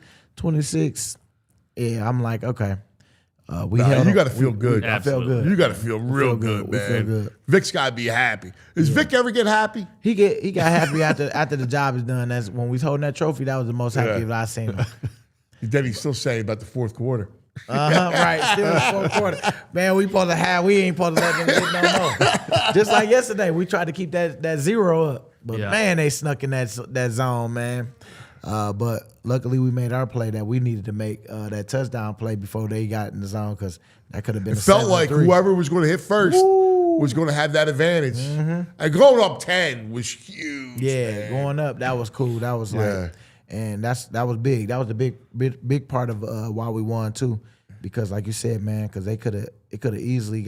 yeah, I'm like, okay. We held You him. got to feel good. I feel good. You got to feel real good, We man. feel good. Vic's got to be happy. Does Vic ever get happy? He got happy after the job is done. That's when we was holding that trophy. That was the most happy that I seen him. Then he's still saying about the fourth quarter. Right, still in the fourth quarter. Man, we ain't supposed to let them get no more. Just like yesterday, we tried to keep that 0 up. But man, they snuck in that zone, man. But luckily we made our play that we needed to make, that touchdown play before they got in the zone, because that could have been It felt like whoever was going to hit first was going to have that advantage. And going up 10 was huge. Yeah, man. going up, that was cool. That was like, and that was big. That was the big part of why we won too, because like you said, man, because they could have easily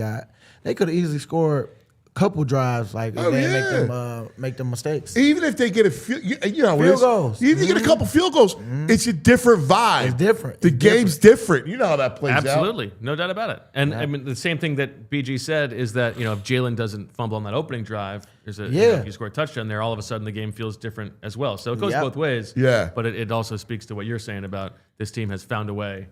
scored a couple drives, like if they didn't make them mistakes. Even if they get Field goals. Even if they get a couple field goals, it's a different vibe. It's different. The game's different. You know how that plays out. Absolutely, no doubt about it. And I mean, the same thing that BG said is that if Jaylen doesn't fumble on that opening drive, you score a touchdown there, all of a sudden the game feels different as well. So it goes both ways. Yeah. But it also speaks to what you're saying about this team has found a way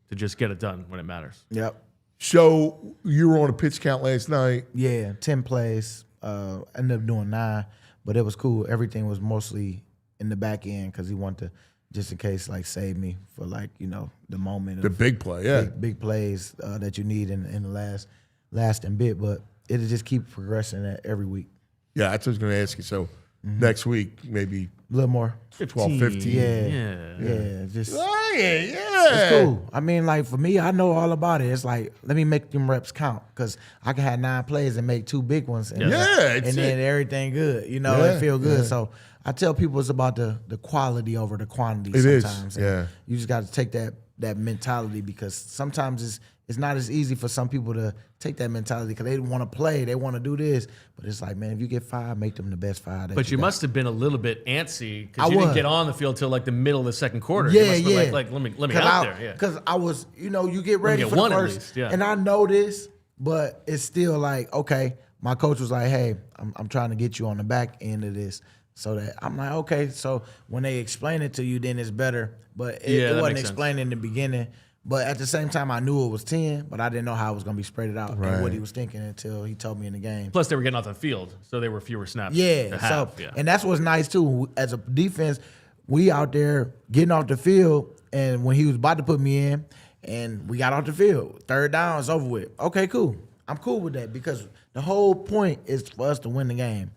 to just get it done when it matters. Yep. So you were on a pitch count last night. Yeah, 10 plays. Ended up doing 9, but it was cool. Everything was mostly in the back end because he wanted to, just in case, like save me for the moment. The big play, yeah. Big plays that you need in the last and bit, but it'll just keep progressing that every week. Yeah, that's what I was going to ask you. So next week, maybe A little more. 12, 15. Yeah. Just Yeah. it's cool. I mean, like for me, I know all about it. It's like, let me make them reps count, because I can have 9 plays and make 2 big ones. And, and then everything good. It feel good. So I tell people it's about the quality over the quantity sometimes. Yeah. You just got to take that mentality, because sometimes it's not as easy for some people to take that mentality because they want to play, they want to do this. But it's like, man, if you get 5, make them the best 5. But you got. must have been a little bit antsy because you didn't get on the field till like the middle of the second quarter. You Yeah, must have yeah. been like, let me out there. Yeah. Because I was, you get ready get for one the at first, least, yeah. and I know this, but it's still like, okay. My coach was like, hey, I'm trying to get you on the back end of this. So that I'm like, okay. So when they explain it to you, then it's better. But it wasn't explained in the beginning. But at the same time, I knew it was 10, but I didn't know how it was going to be spread out and what he was thinking until he told me in the game. Plus, they were getting off the field, so there were fewer snaps. Yeah. to have. And that's what's nice too. As a defense, we out there getting off the field, and when he was about to put me in, and we got off the field, 3rd down, it's over with. Okay, cool. I'm cool with that, because the whole point is for us to win the game.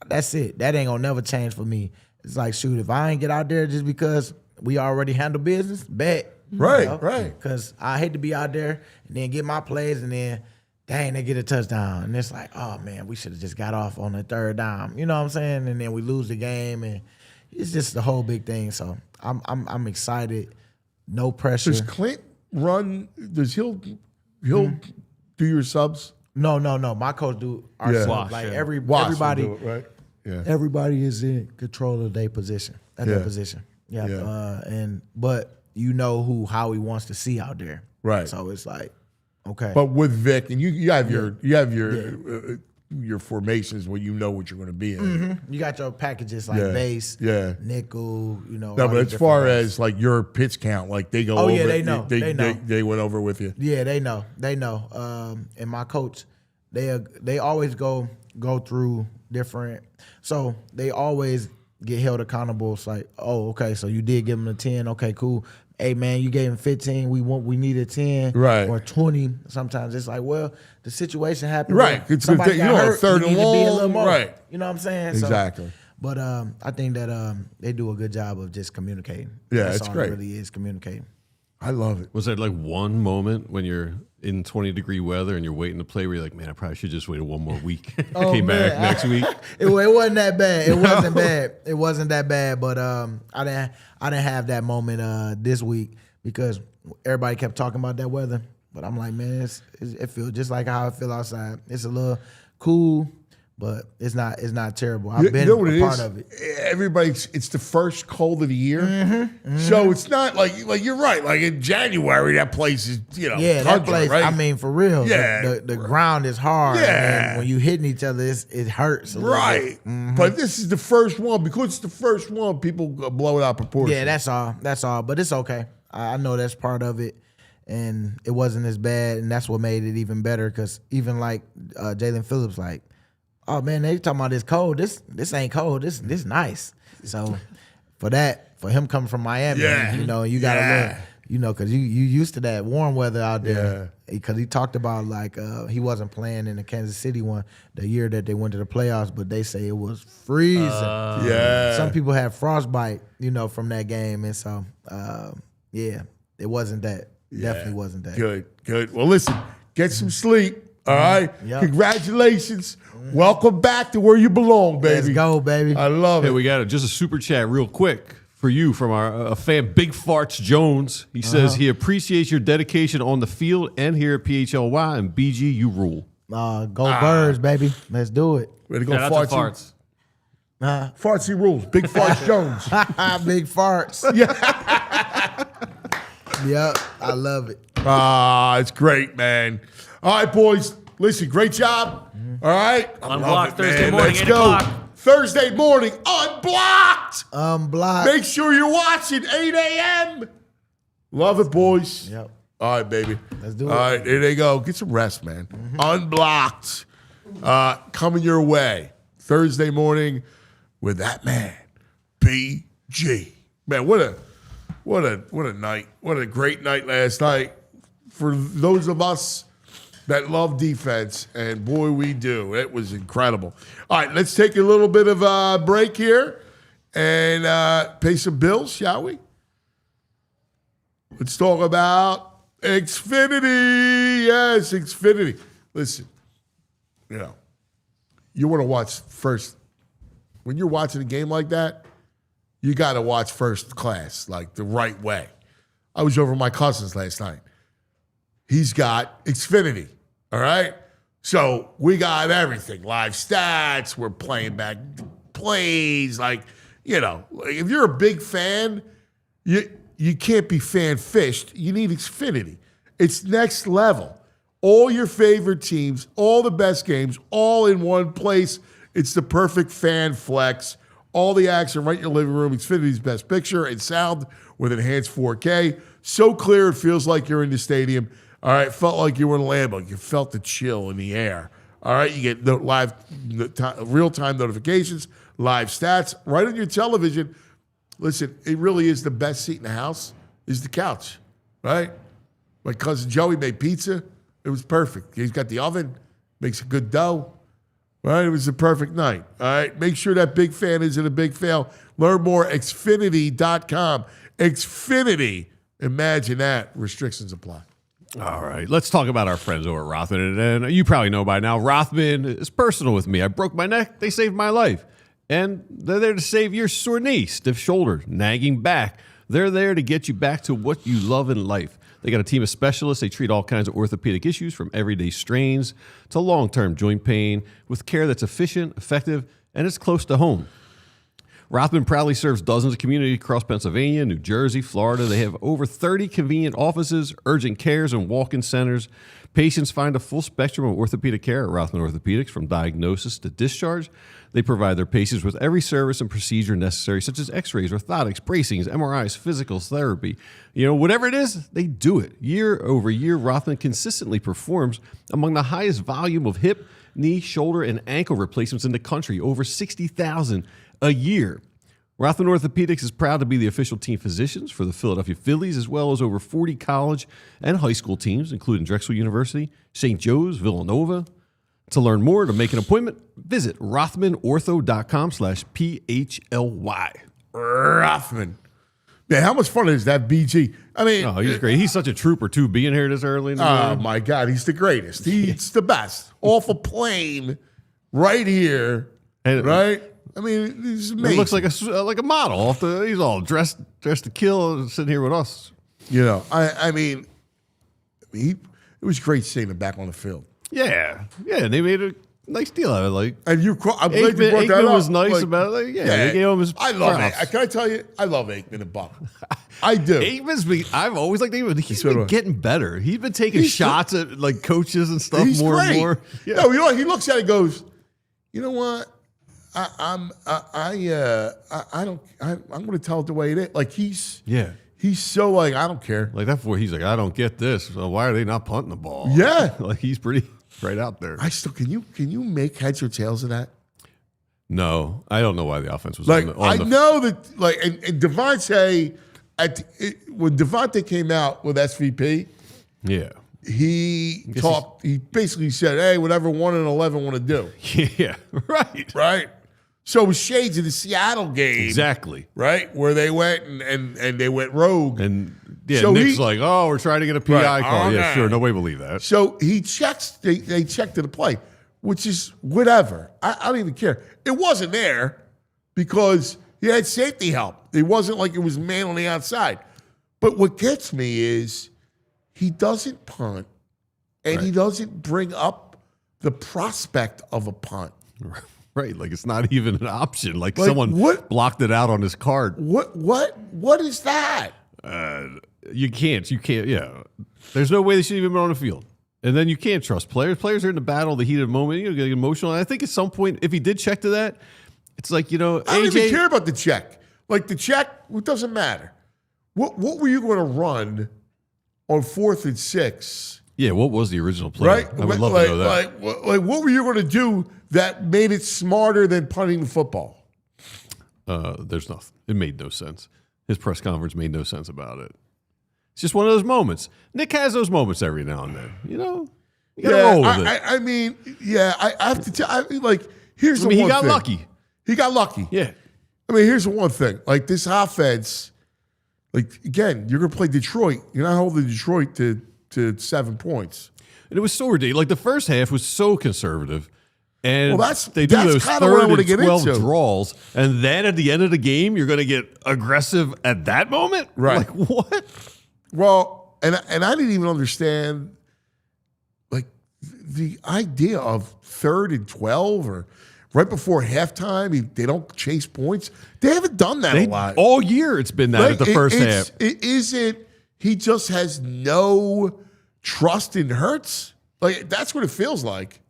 That's it. That ain't gonna never change for me. It's like, shoot, if I ain't get out there just because we already handle business, bet. Right. Because I hate to be out there and then get my plays and then, dang, they get a touchdown. And it's like, oh, man, we should have just got off on the 3rd down. You know what I'm saying? And then we lose the game. And, it's just the whole big thing. So I'm excited. No pressure. Does Clint run? Does he'll do your subs? No. My coach do our Yeah. stuff. Wash, Like yeah. everybody, Will do it, right? Yeah. everybody is in control of their position at their position. Yeah. But you know how he wants to see out there. Right. So it's like, okay. But with Vic, and you have your formations where you know what you're going to be in. You got your packages like Yeah. base, Yeah. nickel, No, all but these as far different as like your pitch count, like they go Oh, over. yeah, they know. They They know. They went over with you. Yeah, they know. And my coach, they always go through different. So they always get held accountable. It's like, oh, okay, so you did give them a 10. Okay, cool. Hey man, you gave him 15. We needed 10, Right. or 20. Sometimes it's like, well, the situation happened. Right. where It's gonna somebody take- got you know, hurt. third you and need to be a long, little more. right. You know what I'm saying? Exactly. So, but I think that they do a good job of just communicating. Yeah, That's it's all great. It really is communicating. I love it. Was there like one moment when you're in 20-degree weather and you're waiting to play where you're like, man, I probably should just waited one more week. Oh, Came back man. next week. It wasn't that bad. It wasn't bad. It wasn't that bad. But I didn't have that moment this week because everybody kept talking about that weather. But I'm like, man, it feels just like how I feel outside. It's a little cool, but it's not terrible. I've been You know what a part of it. It's the first cold of the year, Mm-hmm. so it's not like you're right. Like in January, that place is Yeah, tundra, that place. right? I mean, for real. Yeah. the ground is hard. Yeah. And when you hitting each other, it hurts. A little right. bit. Mm-hmm. But this is the first one because it's the first one. People blow it out of proportion. Yeah, that's all. That's all. But it's okay. I know that's part of it, and it wasn't as bad, and that's what made it even better. Because even like Jaylen Phillips, like, oh man, they talking about this cold. This ain't cold. This nice. So for him coming from Miami, Yeah. you got to Yeah. look, because you used to that warm weather out there. Because he talked about like he wasn't playing in the Kansas City one the year that they went to the playoffs, but they say it was freezing. Yeah. Some people had frostbite, from that game, and so yeah, it wasn't that. Definitely wasn't that. Good. Well, listen, get some sleep. All right. Yep. Congratulations. Welcome back to where you belong, baby. Let's go, baby. I love Hey, it. we got just a super chat real quick for you from our fan, Big Farts Jones. He says he appreciates your dedication on the field and here at PHLY, and BG, you rule. Go Birds, baby. Let's do it. Ready to go, Shout out to Fartsy? farts. Fartsy rules. Big Farts Jones. Big farts. Yep, I love it. It's great, man. All right, boys. Listen, great job. All right. I Unblocked love it, Thursday man. morning, Let's 8 go. o'clock. Thursday morning, unblocked. Block. Make sure you're watching 8 a.m. Love it, boys. Yep. All right, baby. Let's do it. All right, there they go. Get some rest, man. Unblocked. Coming your way Thursday morning with that man, BG. Man, what a night. What a great night last night for those of us that love defense, and boy, we do. It was incredible. All right, let's take a little bit of a break here and pay some bills, shall we? Let's talk about Xfinity. Yes, Xfinity. Listen, you want to watch first. When you're watching a game like that, you got to watch first class, like the right way. I was over at my cousin's last night. He's got Xfinity, all right? So we got everything, live stats, we're playing back plays. Like, if you're a big fan, you can't be fan-fished. You need Xfinity. It's next level. All your favorite teams, all the best games, all in one place. It's the perfect fan flex. All the action right in your living room. Xfinity's best picture and sound with enhanced 4K. So clear it feels like you're in the stadium. All right, felt like you were in Lambeau. You felt the chill in the air. All right, you get real-time notifications, live stats right on your television. Listen, it really is the best seat in the house is the couch, right? My cousin Joey made pizza. It was perfect. He's got the oven, makes a good dough. Right, it was the perfect night. All right, make sure that big fan isn't a big fail. Learn more at Xfinity.com. Xfinity, imagine that. Restrictions apply. All right, let's talk about our friends over at Rothman. And you probably know by now, Rothman is personal with me. I broke my neck. They saved my life. And they're there to save your sore knee, stiff shoulder, nagging back. They're there to get you back to what you love in life. They got a team of specialists. They treat all kinds of orthopedic issues from everyday strains to long-term joint pain with care that's efficient, effective, and it's close to home. Rothman proudly serves dozens of communities across Pennsylvania, New Jersey, Florida. They have over 30 convenient offices, urgent cares, and walk-in centers. Patients find a full spectrum of orthopedic care at Rothman Orthopedics, from diagnosis to discharge. They provide their patients with every service and procedure necessary, such as x-rays, orthotics, bracings, MRIs, physicals, therapy. Whatever it is, they do it. Year over year, Rothman consistently performs among the highest volume of hip, knee, shoulder, and ankle replacements in the country, over 60,000 a year. Rothman Orthopedics is proud to be the official team physicians for the Philadelphia Phillies, as well as over 40 college and high school teams, including Drexel University, St. Joe's, Villanova. To learn more, to make an appointment, visit rothmanortho.com/PHLY. Rothman. Man, how much fun is that, BG? I mean, Oh, he's great. He's such a trooper, too, being here this early in the oh morning. my God, he's the greatest. He's the best. Off a plane, right here, And- right? I mean, he's amazing. He looks like a model. He's all dressed to kill, sitting here with us. I mean, it was great seeing him back on the field. Yeah, and they made a nice deal out of it. Like, And I'm glad you brought that Aikman up. was nice about it. Like, they gave him his I love props. it. Can I tell you? I love Aikman and Buck. I do. I've always liked Aikman. He's So do been I. getting better. He's been taking shots at like coaches and stuff He's more great. and more. Yeah. No, you know what? He looks at it and goes, you know what? I'm going to tell it the way it is. Like he's so like, I don't care. Like that. He's like, I don't get this. So why are they not punting the ball? Yeah. like he's pretty right out there. I still can you make heads or tails of that? No, I don't know why the offense was Like on I the know that like and DeVonta when DeVonta came out with SVP, yeah. he basically said, "Hey, whatever 1 and 11 want to do." Yeah, right. Right? So it was shades of the Seattle game. Exactly. Right? Where they went and they went rogue. And yeah, So Nick's like, oh, we're trying to get a PI Right. call. Oh, Yeah, man. sure. Nobody believe that. So he checks, they checked to the play, which is whatever. I don't even care. It wasn't there because he had safety help. It wasn't like it was man on the outside. But what gets me is he doesn't punt and he doesn't bring up the prospect of a punt. Right. Like it's not even an option. Like Like, someone what- blocked it out on his card. What is that? You can't. Yeah. There's no way they should even be on the field. And then you can't trust players. Players are in the battle, the heat of the moment. You get emotional. And I think at some point, if he did check to that, it's like, I don't AJ, even care about the check. Like the check, it doesn't matter. What were you going to run on 4th and 6? Yeah, what was the original play? Right? I would love to know that. Like, what were you going to do that made it smarter than punting the football? There's nothing. It made no sense. His press conference made no sense about it. It's just one of those moments. Nick has those moments every now and then. You gotta roll with it. I mean, yeah, I have to tell. Here's the he one got thing. lucky. He got lucky. Yeah. I mean, here's the one thing. Like this offense, like again, you're going to play Detroit. You're not holding Detroit to 7 points. And it was so ridiculous. Like the first half was so conservative. And Well, that's they do those kinda what I 3rd wanna and get 12 into. draws. And then at the end of the game, you're going to get aggressive at that moment? Right. Like what? Well, and I didn't even understand like the idea of 3rd and 12 or right before halftime. They don't chase points. They haven't done that a lot. All year it's been that Like, at the first half. It isn't. He just has no trust in Hurts. Like that's what it feels like.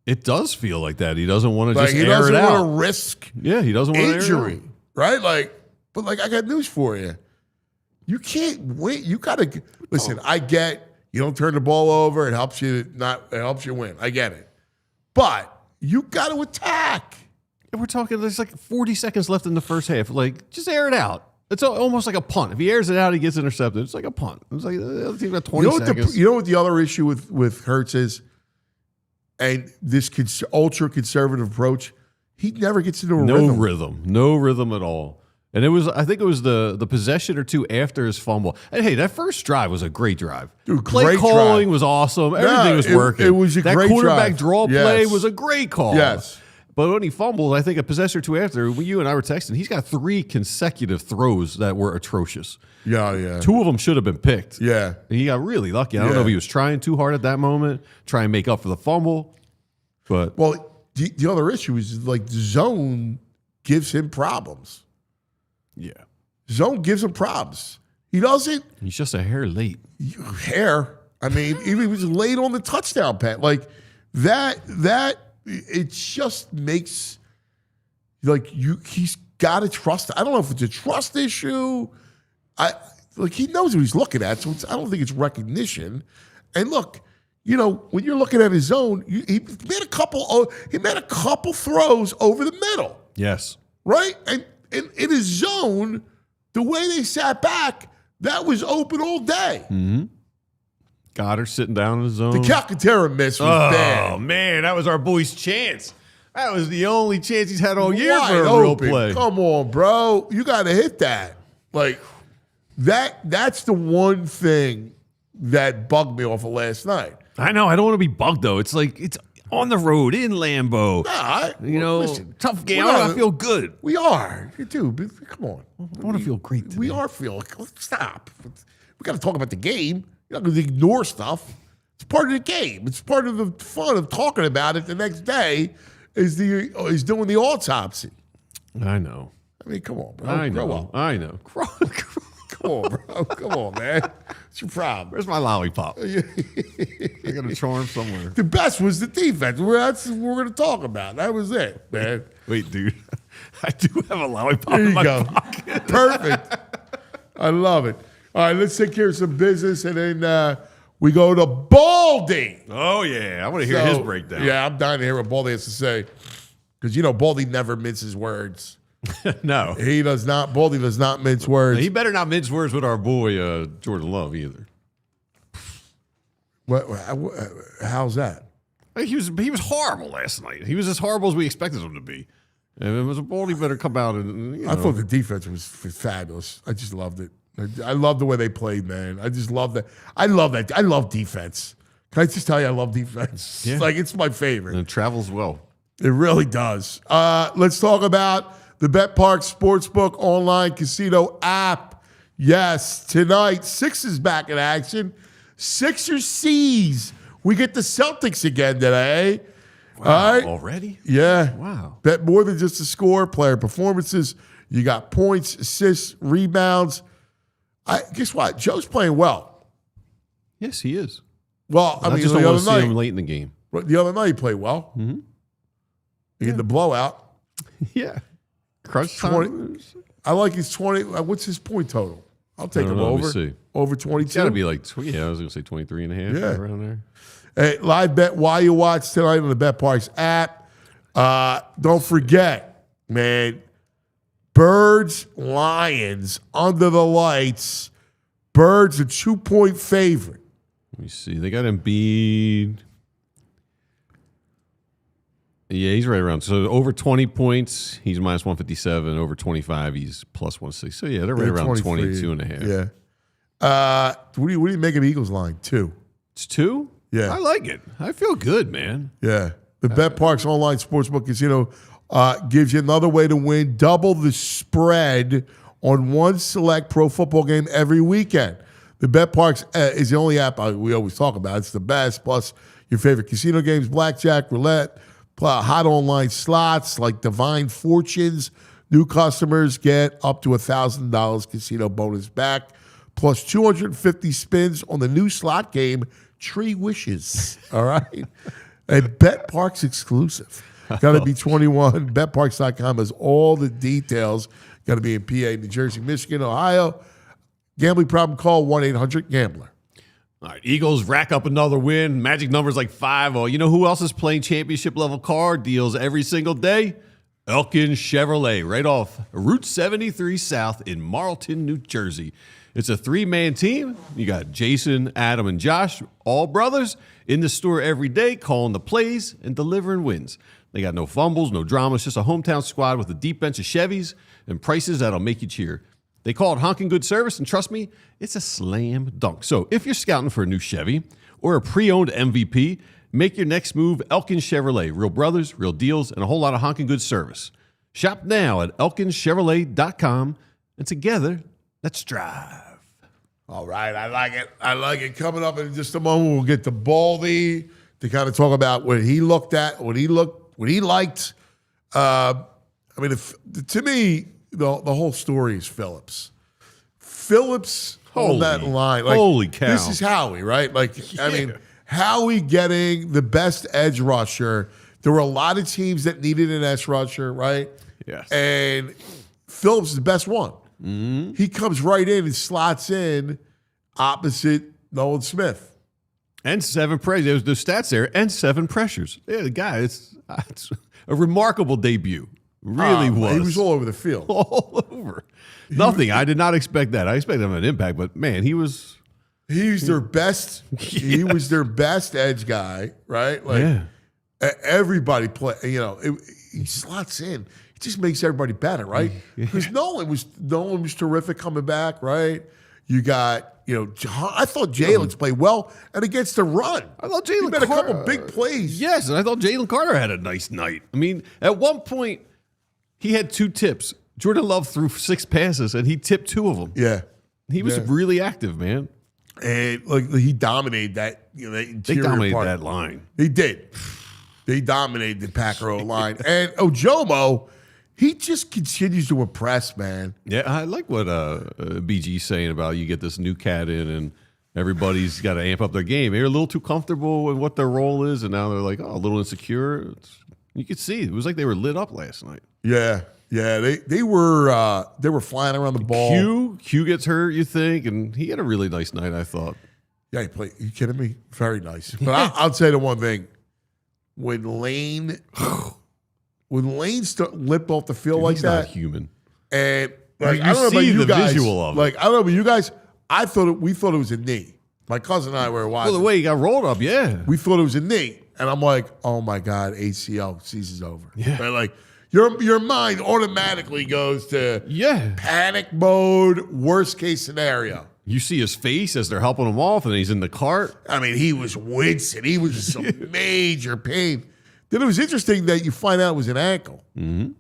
It does feel like that. He doesn't want to Like just he air doesn't it out. want to risk Yeah, he doesn't want to injury, right? Like, but like I got news for you. You can't win. You gotta listen. I get you don't turn the ball over. It helps you win. I get it, but you got to attack. And we're talking, there's like 40 seconds left in the first half. Like, just air it out. It's almost like a punt. If he airs it out, he gets intercepted. It's like a punt. It's like the other team got 20 seconds. You know what the other issue with Hurts is, and this ultra conservative approach. He never gets into a rhythm. No rhythm at all. And I think it was the possession or two after his fumble. And hey, that first drive was a great drive. Dude, Play great calling drive. was awesome. Everything was working. it was a that great quarterback drive. draw Yes. play was a great call. Yes. But when he fumbled, I think a possession or two after, when you and I were texting, he's got 3 consecutive throws that were atrocious. Yeah. 2 of them should have been picked. Yeah. And he got really lucky. I don't know if he was trying too hard at that moment, try and make up for the fumble. But the other issue is like zone gives him problems. Yeah. Zone gives him problems. He doesn't. He's just a hair late. I mean, he was late on the touchdown pass. Like that, it just makes he's got to trust. I don't know if it's a trust issue. He knows what he's looking at, so I don't think it's recognition. And look, when you're looking at his zone, he made a couple throws over the middle. Yes. Right? And in his zone, the way they sat back, that was open all day. Mm-hmm. Goddard sitting down in the zone. The Calcaterra miss was bad. Oh, man, that was our boy's chance. That was the only chance he's had all year Wide for a open. real play. Come on, bro. You got to hit that. Like, that's the one thing that bugged me off of last night. I know. I don't want to be bugged, though. It's like it's on the road in Lambeau. Listen, tough game. I feel good. We are. You do. But come on. I want to feel great today. We are feeling. Stop. We got to talk about the game. You're not going to ignore stuff. It's part of the game. It's part of the fun of talking about it the next day is doing the autopsy. I know. I mean, come on, bro. I know. Grow up. I know. Come on, bro. Come on, man. What's your problem? Where's my lollipop? I got a charm somewhere. The best was the defense. That's what we're going to talk about. That was it, man. Wait, dude. I do have a lollipop There in you my go. pocket. Perfect. I love it. All right, let's take care of some business, and then we go to Baldi. Oh, yeah. I want to hear his breakdown. Yeah, I'm dying to hear what Baldi has to say. Because, Baldi never minces words. No. He does not. Baldi does not mince words. He better not mince words with our boy, Jordan Love, either. How's that? He was horrible last night. He was as horrible as we expected him to be. And it was a Baldi better come out and, I thought the defense was fabulous. I just loved it. I love the way they played, man. I just love that. I love that. I love defense. Can I just tell you, I love defense. Yeah. It's my favorite. And it travels well. It really does. Let's talk about the PARX Sportsbook online casino app. Yes, tonight, Sixers back in action. Sixers C's. We get the Celtics again today. Wow, all right. already? Yeah. Wow. Bet more than just a score, player performances. You got points, assists, rebounds. Guess what? Joe's playing well. Yes, he is. Well, I mean, just don't the want other to see him night, late in the game. the other night he played well. Mm-hmm. You get the blowout. Yeah. Crunch 20. time. I like his 20. What's his point total? I'll take him Let me over. see. Over It's 22. got to be like, I was going to say 23 and a half. Yeah. Around there. Hey, live bet while you watch tonight on the PARX app. Don't forget, man, Birds, Lions, under the lights. Birds a 2-point favorite. Let me see. They got Embiid. Yeah, he's right around. So over 20 points, he's minus 157. Over 25, he's plus 160. So, yeah, they're right around 22 and a half. Yeah. What do you make of Eagles line? 2. It's 2? Yeah. I like it. I feel good, man. Yeah. The PARX online sportsbook casino gives you another way to win double the spread on one select pro football game every weekend. The PARX is the only app we always talk about. It's the best. Plus your favorite casino games, blackjack, roulette, hot online slots like Divine Fortunes. New customers get up to $1,000 casino bonus back, plus 250 spins on the new slot game, Tree Wishes. All right? A PARX exclusive. Got to be 21. BetParx.com has all the details. Got to be in PA, New Jersey, Michigan, Ohio. Gambling problem, call 1-800-GAMBLER. All right, Eagles rack up another win. Magic numbers like 5. Oh, you know who else is playing championship-level car deals every single day? Elkin Chevrolet, right off Route 73 South in Marlton, New Jersey. It's a 3-man team. You got Jason, Adam, and Josh, all brothers, in the store every day, calling the plays and delivering wins. They got no fumbles, no drama. It's just a hometown squad with a deep bench of Chevys and prices that'll make you cheer. They call it honking good service, and trust me, it's a slam dunk. So if you're scouting for a new Chevy or a pre-owned MVP, Make your next move Elkin Chevrolet. Real brothers, real deals, and a whole lot of honking good service. Shop now at elkinchevrolet.com, and together, let's drive. All right, I like it. I like it. Coming up in just a moment, we'll get to Baldi to kind of talk about what he looked at, what he liked. To me, the whole story is Phillips. Phillips on that line. Like, holy cow. This is Howie, right? Like, Howie getting the best edge rusher. There were a lot of teams that needed an edge rusher, right? Yes. And Phillips is the best one. Mm-hmm. He comes right in and slots in opposite Nolan Smith. And 7 pressures. There's the stats there. And 7 pressures. Yeah, the guy, it's a remarkable debut. Really was. He was all over the field. All over. Nothing. I did not expect that. I expected him an impact, but man, he was their best. He was their best edge guy, right? Like everybody play. He slots in. He just makes everybody better, right? Because Nolan was terrific coming back, right? You got I thought Jaylen's played well and against the run. I thought Jaylen made a couple big plays. Yes, and I thought Jalen Carter had a nice night. I mean, at one point he had 2 tips. Jordan Love threw 6 passes, and he tipped 2 of them. Yeah. He was really active, man. And he dominated that, that interior They dominated part. that line. He did. They dominated the Packer O-line. And Ojomo, he just continues to impress, man. Yeah, I like what BG's saying about you get this new cat in and everybody's got to amp up their game. They're a little too comfortable with what their role is, and now they're like, a little insecure. You could see. It was like they were lit up last night. Yeah. Yeah, they were flying around the ball. Q gets hurt, you think, and he had a really nice night, I thought. Yeah, he played. You kidding me? Very nice. But I'll say the one thing: when Lane limped off the field Dude, like he's that, not human. and You I don't know about see you the guys. visual of it. Like I don't know about you guys. We thought it was a knee. My cousin and I were watching. Well, the way he got rolled up, yeah. We thought it was a knee, and I'm like, oh my god, ACL season's over. Yeah. Right? Like your mind automatically goes to panic mode, worst case scenario. You see his face as they're helping him off, and he's in the cart. I mean, he was wincing. He was in some major pain. Then it was interesting that you find out it was an ankle. Mm-hmm.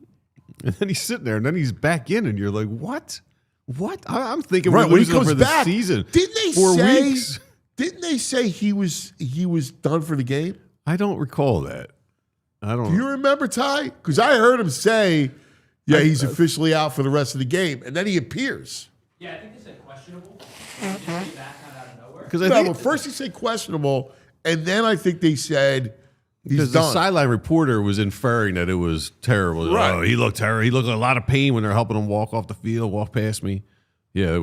And then he's sitting there, and then he's back in, and you're like, what? What? I'm thinking Right, we're when he losing him comes for the back, season. Didn't they 4 say? weeks. Didn't they say he was done for the game? I don't recall that. I don't. Do you remember, Ty? Because I heard him say, he's officially out for the rest of the game, and then he appears. Yeah, I think they said questionable. Just came back out of nowhere. Because I No, think but first he said questionable, and then I think they said he's because the done. sideline reporter was inferring that it was terrible. Right. Oh, he looked terrible. He looked a lot of pain when they're helping him walk off the field, walk past me. Yeah,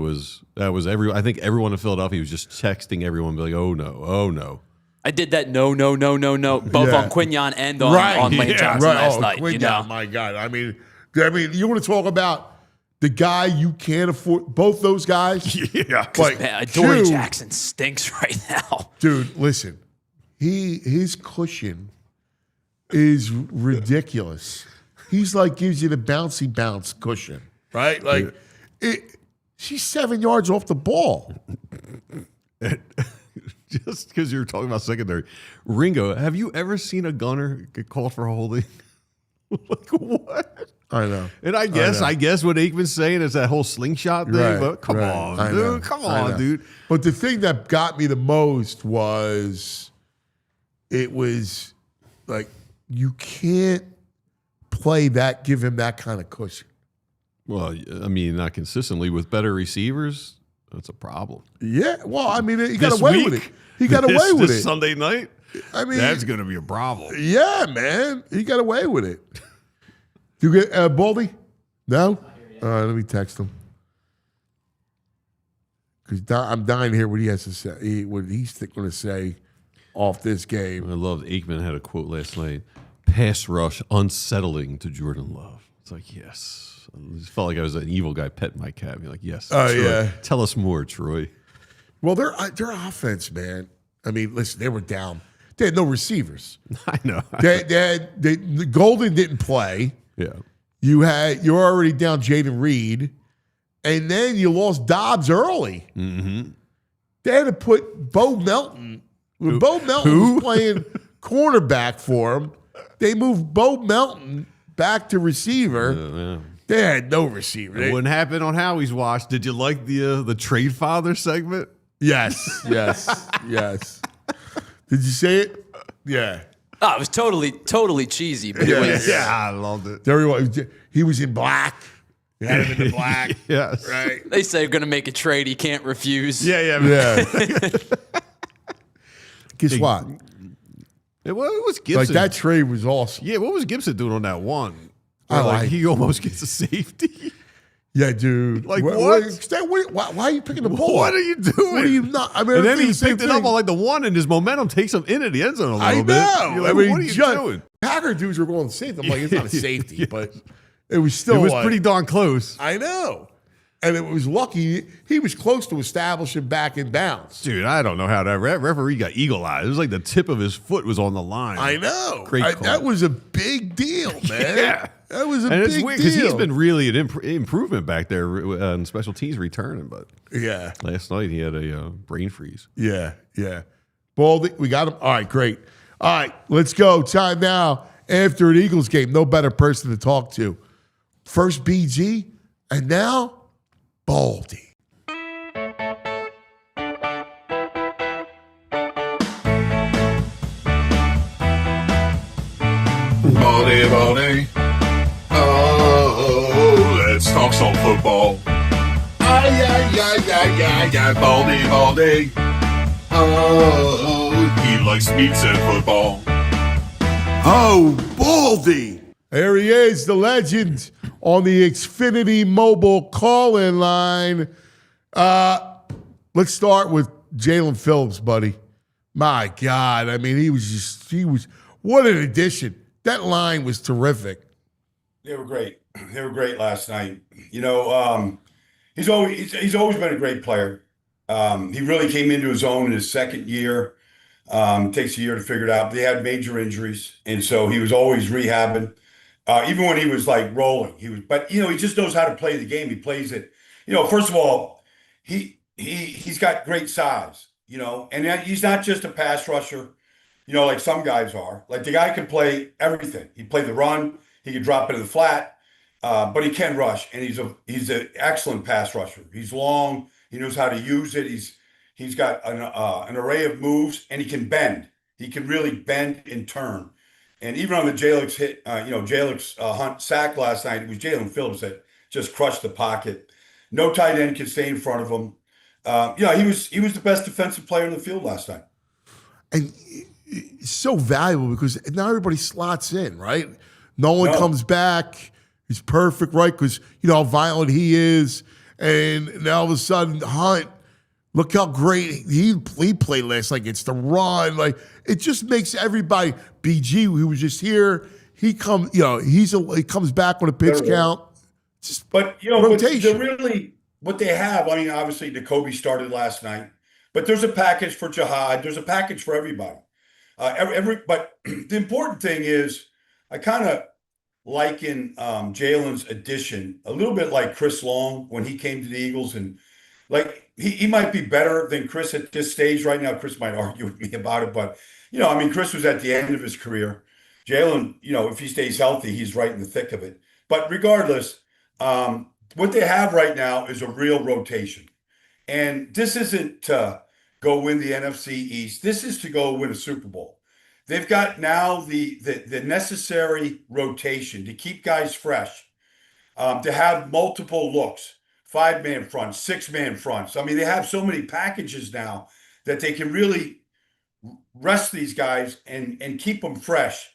that was I think everyone in Philadelphia was just texting everyone, be like, oh no. I did that no, both on Quinyon and on Lane Johnson last night. Quinyon, my God. I mean, you want to talk about the guy you can't afford, both those guys? Yeah. Like, Man, Dory Jackson stinks right now. Dude, listen, his cushion is ridiculous. He's like gives you the bouncy bounce cushion, right? Like, she's 7 yards off the ball. Just because you're talking about secondary. Ringo, have you ever seen a gunner get called for holding? Like, what? I know. And I guess what Aikman's saying is that whole slingshot thing. Right, But come right. on, I dude. know. Come I on, know. dude. But the thing that got me the most was it was like you can't give him that kind of cushion. Well, I mean, not consistently with better receivers. That's a problem. Yeah, well, I mean, he got This away with week? it. He got away with This it. Sunday night? I mean, That's going to be a problem. yeah, man, he got away with it. You get Baldi? No. All right, let me text him because I'm dying to hear what he has to say. What he's going to say off this game. I loved Aikman had a quote last night. Pass rush unsettling to Jordan Love. It's like, yes. I just felt like I was an evil guy petting my cat. Be like, yes. Oh, Troy. yeah. Tell us more, Troy. Well, their offense, man. I mean, listen, they were down. They had no receivers. I know. The Golden didn't play. Yeah. You're already down Jaden Reed, and then you lost Dobbs early. Mm-hmm. They had to put Bo Melton. When Bo Melton was playing cornerback for him. They moved Bo Melton back to receiver. They had no receiver. It wouldn't happen on Howie's watch. Did you like the trade father segment? Yes. Yes. Did you say it? Yeah. Oh, it was totally cheesy, but it was. Yeah, I loved it. He was in black. He had him in the black. Yes. Right. They say you're going to make a trade he can't refuse. Yeah. Guess what? What was Gibson? Like, that trade was awesome. Yeah, what was Gibson doing on that one? I like he almost gets a safety. Yeah, dude. Like, what? Why are you picking the ball? What are you doing? What are you not? I mean, and then he the picked it up on like the one, and his momentum takes him into the end zone a little bit. I know. You're like, what are you doing? Packer dudes were going safety. I'm like, it's not a safety, but it was still. It was pretty darn close. I know. And it was lucky he was close to establishing back in bounds. Dude, I don't know how that referee got eagle eyes. It was like the tip of his foot was on the line. I know. Great call. That was a big deal, man. Yeah. That was a and big it's weird deal. because he's been really an improvement back there on special teams returning. But yeah, last night he had a brain freeze. Yeah. Baldi, we got him. All right, great. All right, let's go. Time now after an Eagles game. No better person to talk to. First BG, and now Baldi. Baldi. Oh, let's talk some football. Baldi. Oh, he likes meats and football. Oh, Baldi. There he is, the legend on the Xfinity mobile call-in line. Let's start with Jaylen Phillips, buddy. My God. I mean, he was, what an addition. That line was terrific. They were great. They were great last night. You know, he's always been a great player. He really came into his own in his second year. It takes a year to figure it out. They had major injuries, and so he was always rehabbing. Even when he was like rolling, but you know, he just knows how to play the game. He plays it. You know, first of all, he's got great size. You know, and he's not just a pass rusher. You know, like some guys are. Like the guy can play everything. He played the run. He can drop into the flat, but he can rush, and he's an excellent pass rusher. He's long. He knows how to use it. He's got an array of moves, and he can bend. He can really bend and turn. And even on the Jaylen's Hunt sack last night, it was Jaylen Phillips that just crushed the pocket. No tight end can stay in front of him. He was the best defensive player in the field last night. And it's so valuable because now everybody slots in, right? No one comes back. He's perfect, right? Because you know how violent he is. And now all of a sudden, Hunt, look how great he played last night. It's the run. Like, it just makes everybody, BG, who was just here, he comes back on a pitch count. But, you know, rotation. What they have, I mean, obviously, Nakobe started last night, but there's a package for Jihad. There's a package for everybody. But the important thing is, I kind of liken Jaylen's addition a little bit like Chris Long when he came to the Eagles. And like, he might be better than Chris at this stage right now. Chris might argue with me about it, but, you know, I mean, Chris was at the end of his career. Jaylen, you know, if he stays healthy, he's right in the thick of it. But regardless, what they have right now is a real rotation. And this isn't to go win the NFC East. This is to go win a Super Bowl. They've got now the necessary rotation to keep guys fresh, to have multiple looks, 5-man fronts, 6-man fronts. I mean, they have so many packages now that they can really rest these guys and keep them fresh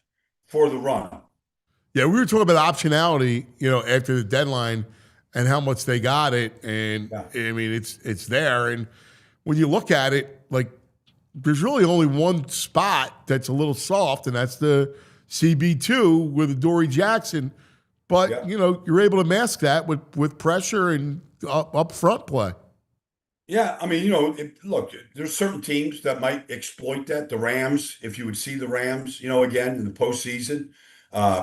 for the run. Yeah, we were talking about optionality, you know, after the deadline and how much they got it. And I mean, it's there. And when you look at it, like, there's really only one spot that's a little soft, and that's the CB2 with Adoree Jackson. But, you know, you're able to mask that with pressure and up front play. Yeah, I mean, you know, look, there's certain teams that might exploit that. The Rams, if you would see the Rams, you know, again, in the postseason,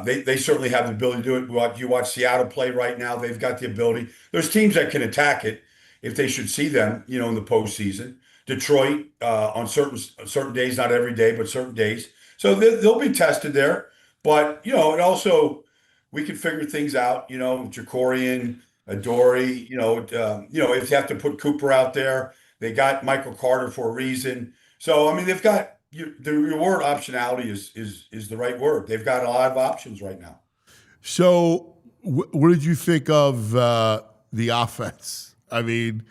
they certainly have the ability to do it. You watch Seattle play right now. They've got the ability. There's teams that can attack it if they should see them, you know, in the postseason. Detroit on certain days, not every day, but certain days. So they'll be tested there. But, it also, we can figure things out, Jacorian, Adoree, if you have to put Cooper out there, they got Michael Carter for a reason. So, I mean, they've got the word optionality is the right word. They've got a lot of options right now. So, what did you think of the offense? I mean,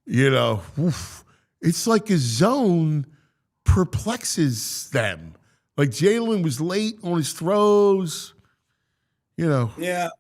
it's like a zone perplexes them. Like Jaylen was late on his throws. Yeah,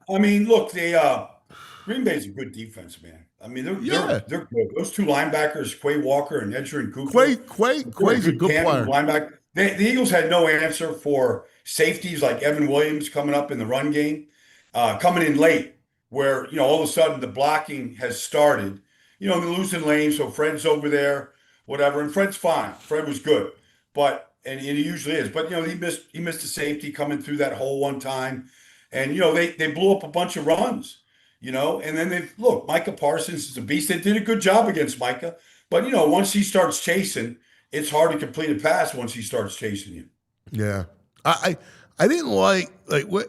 I mean, look, Green Bay's a good defense, man. I mean, they're good. Those two linebackers, Quay Walker and Edgerrin Cooper. Quay's a good player. Linebacker. The Eagles had no answer for safeties like Evan Williams coming up in the run game, coming in late, where all of a sudden the blocking has started. They're losing lanes, so Fred's over there, whatever, and Fred's fine. Fred was good, and he usually is, but he missed a safety coming through that hole one time, and they blew up a bunch of runs. And then Micah Parsons is a beast. They did a good job against Micah, but once he starts chasing, it's hard to complete a pass once he starts chasing you. Yeah, I didn't like what.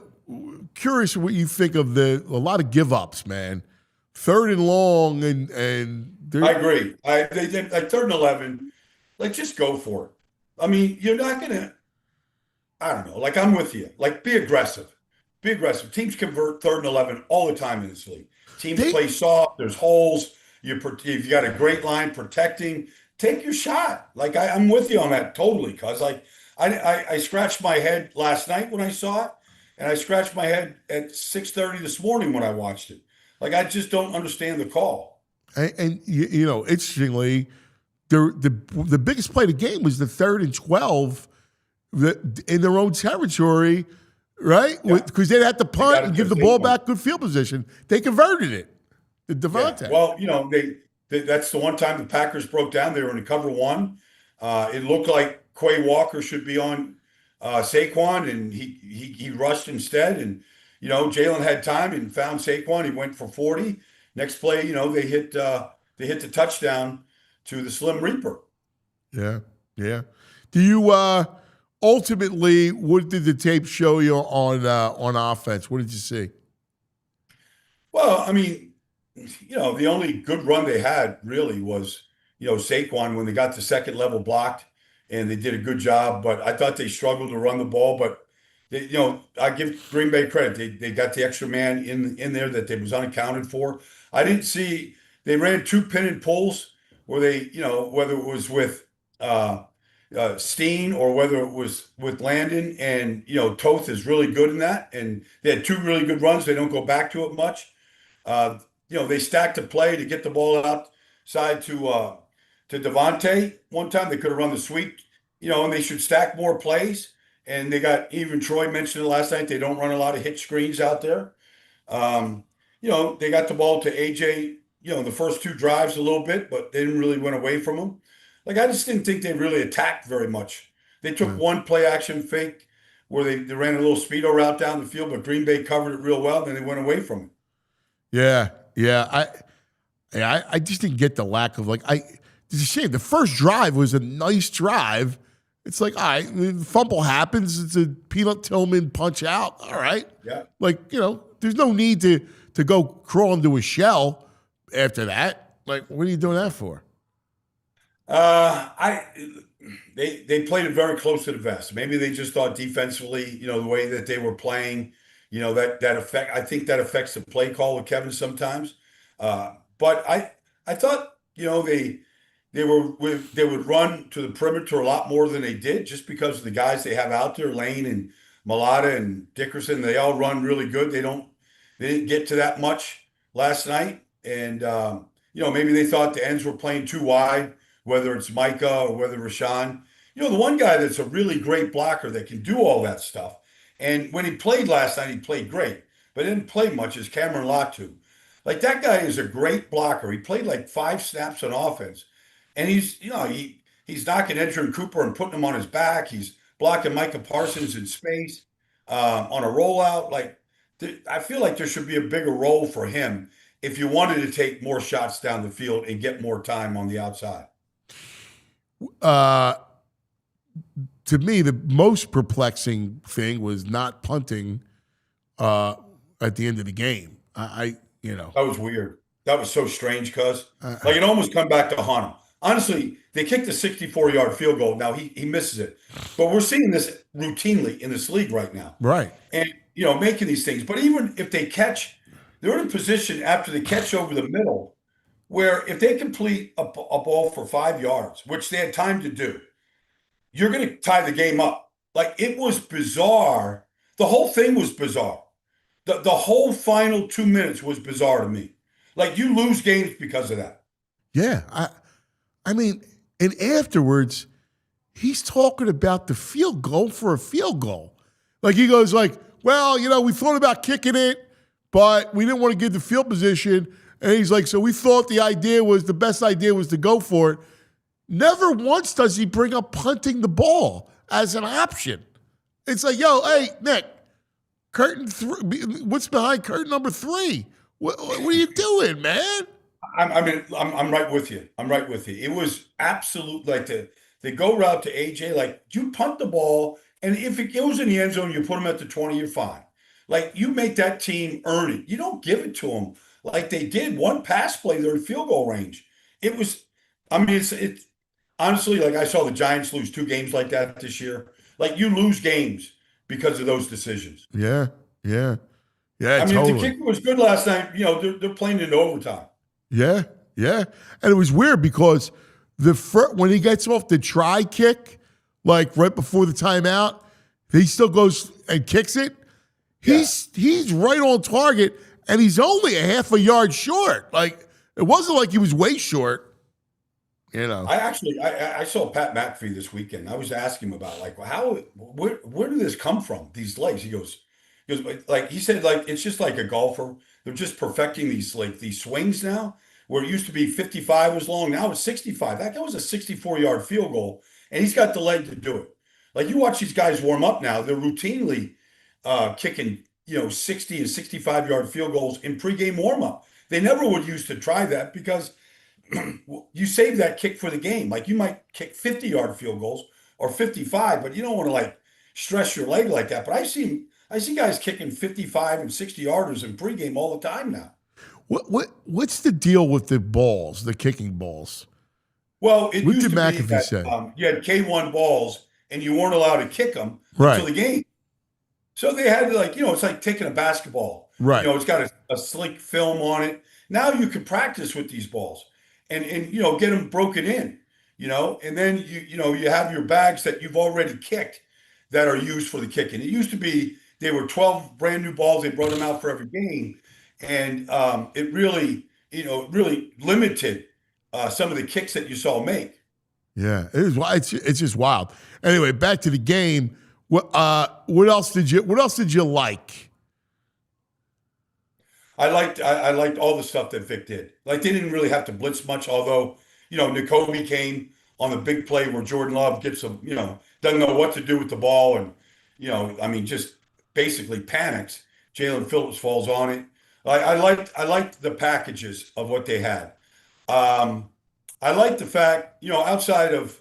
Curious what you think of a lot of give ups, man. 3rd and long, and I agree. They did like 3rd and 11. Like, just go for it. I mean, you're not gonna. I don't know. Like, I'm with you. Like, be aggressive. Be aggressive. Teams convert 3rd and 11 all the time in this league. Teams play soft. There's holes. If you got a great line protecting, take your shot. Like, I'm with you on that totally. Cause I scratched my head last night when I saw it, and I scratched my head at 6:30 this morning when I watched it. Like, I just don't understand the call. And interestingly, the biggest play of the game was the 3rd and 12 in their own territory. Right? Because they'd have to punt and give the ball back good field position. They converted it. The DeVonta. Yeah. Well, that's the one time the Packers broke down. They were in cover 1. It looked like Quay Walker should be on Saquon, and he rushed instead. And, Jaylen had time and found Saquon. He went for 40. Next play, they hit the touchdown to the Slim Reaper. Yeah. Yeah. Do you ultimately, what did the tape show you on offense? What did you see? Well, I mean, the only good run they had really was, Saquon when they got the second level blocked, and they did a good job. But I thought they struggled to run the ball. But I give Green Bay credit. They got the extra man in there that they was unaccounted for. I didn't see they ran 2 pin and pulls where they, whether it was with Steen or whether it was with Landon, and Toth is really good in that, and they had 2 really good runs. They don't go back to it much. They stacked a play to get the ball outside to DeVonta. One time they could have run the sweep, and they should stack more plays. And they got, even Troy mentioned it last night, they don't run a lot of hitch screens out there. They got the ball to AJ, the first 2 drives a little bit, but they didn't really went away from him. Like, I just didn't think they really attacked very much. They took one play action fake where they ran a little speedo route down the field, but Green Bay covered it real well, and then they went away from it. Yeah. I just didn't get the lack of it's a shame. The first drive was a nice drive. It's like, all right, the fumble happens. It's a Peanut Tillman punch out. All right. Yeah. There's no need to go crawl into a shell after that. Like, what are you doing that for? They played it very close to the vest. Maybe they just thought defensively, the way that they were playing, that affect. I think that affects the play call with Kevin sometimes. But I thought, they would run to the perimeter a lot more than they did, just because of the guys they have out there, Lane and Malata and Dickerson. They all run really good. They didn't get to that much last night, and maybe they thought the ends were playing too wide, whether it's Micah or whether Rashawn. The one guy that's a really great blocker that can do all that stuff, and when he played last night, he played great, but didn't play much, is Cameron Latu. Like, that guy is a great blocker. He played like 5 snaps on offense, and he's knocking Edgerrin Cooper and putting him on his back. He's blocking Micah Parsons in space on a rollout. Like, I feel like there should be a bigger role for him if you wanted to take more shots down the field and get more time on the outside. to me, the most perplexing thing was not punting at the end of the game. That was weird. That was so strange, cuz. Like, it almost come back to haunt him. Honestly, they kicked a 64-yard field goal. Now he misses it. But we're seeing this routinely in this league right now. Right. And, making these things. But even if they catch, they're in a position after the catch over the middle where if they complete a ball for 5 yards, which they had time to do, you're going to tie the game up. Like, it was bizarre. The whole thing was bizarre. The whole final 2 minutes was bizarre to me. Like, you lose games because of that. Yeah. I mean, and afterwards, he's talking about the field goal for a field goal. Like, he goes like, well, we thought about kicking it, but we didn't want to give the field position. And he's like, so we thought the best idea was to go for it. Never once does he bring up punting the ball as an option. It's like, hey, Nick, what's behind curtain number 3? What are you doing, man? I'm right with you. I'm right with you. It was absolute, like, the go route to AJ, like, you punt the ball, and if it goes in the end zone, you put them at the 20, you're fine. Like, you make that team earn it. You don't give it to them like they did. One pass play, they're in field goal range. It was, it's honestly, like, I saw the Giants lose 2 games like that this year. Like, you lose games because of those decisions. Yeah. If the kicker was good last night, they're playing into overtime. Yeah. And it was weird because when he gets off the try kick, like right before the timeout, he still goes and kicks it. He's right on target, and he's only a half a yard short. Like, it wasn't like he was way short. I saw Pat McAfee this weekend. I was asking him about, like, where did this come from? These legs. He goes, like, he said, like, it's just like a golfer. They're just perfecting these swings now, where it used to be 55 was long. Now it's 65. That guy was a 64-yard field goal, and he's got the leg to do it. Like, you watch these guys warm up now. They're routinely kicking, 60 and 65-yard field goals in pregame warm-up. They never would used to try that because you save that kick for the game. Like, you might kick 50-yard field goals or 55, but you don't want to, like, stress your leg like that. But I see guys kicking 55 and 60-yarders in pregame all the time now. What's the deal with the balls, the kicking balls? Well, it what used did to McAfee be that say? You had K1 balls, and you weren't allowed to kick them Right. until the game. So they had to, like, it's like taking a basketball. Right. It's got a slick film on it. Now you can practice with these balls and get them broken in, and then you have your bags that you've already kicked that are used for the kicking. It used to be they were 12 brand new balls. They brought them out for every game. And it really, really limited some of the kicks that you saw make. Yeah, it's just wild. Anyway, back to the game. What else did you like? I liked all the stuff that Vic did. Like, they didn't really have to blitz much, although, Nakobe came on the big play where Jordan Love gets doesn't know what to do with the ball and, just basically panics. Jaylen Phillips falls on it. I liked the packages of what they had. I liked the fact, outside of,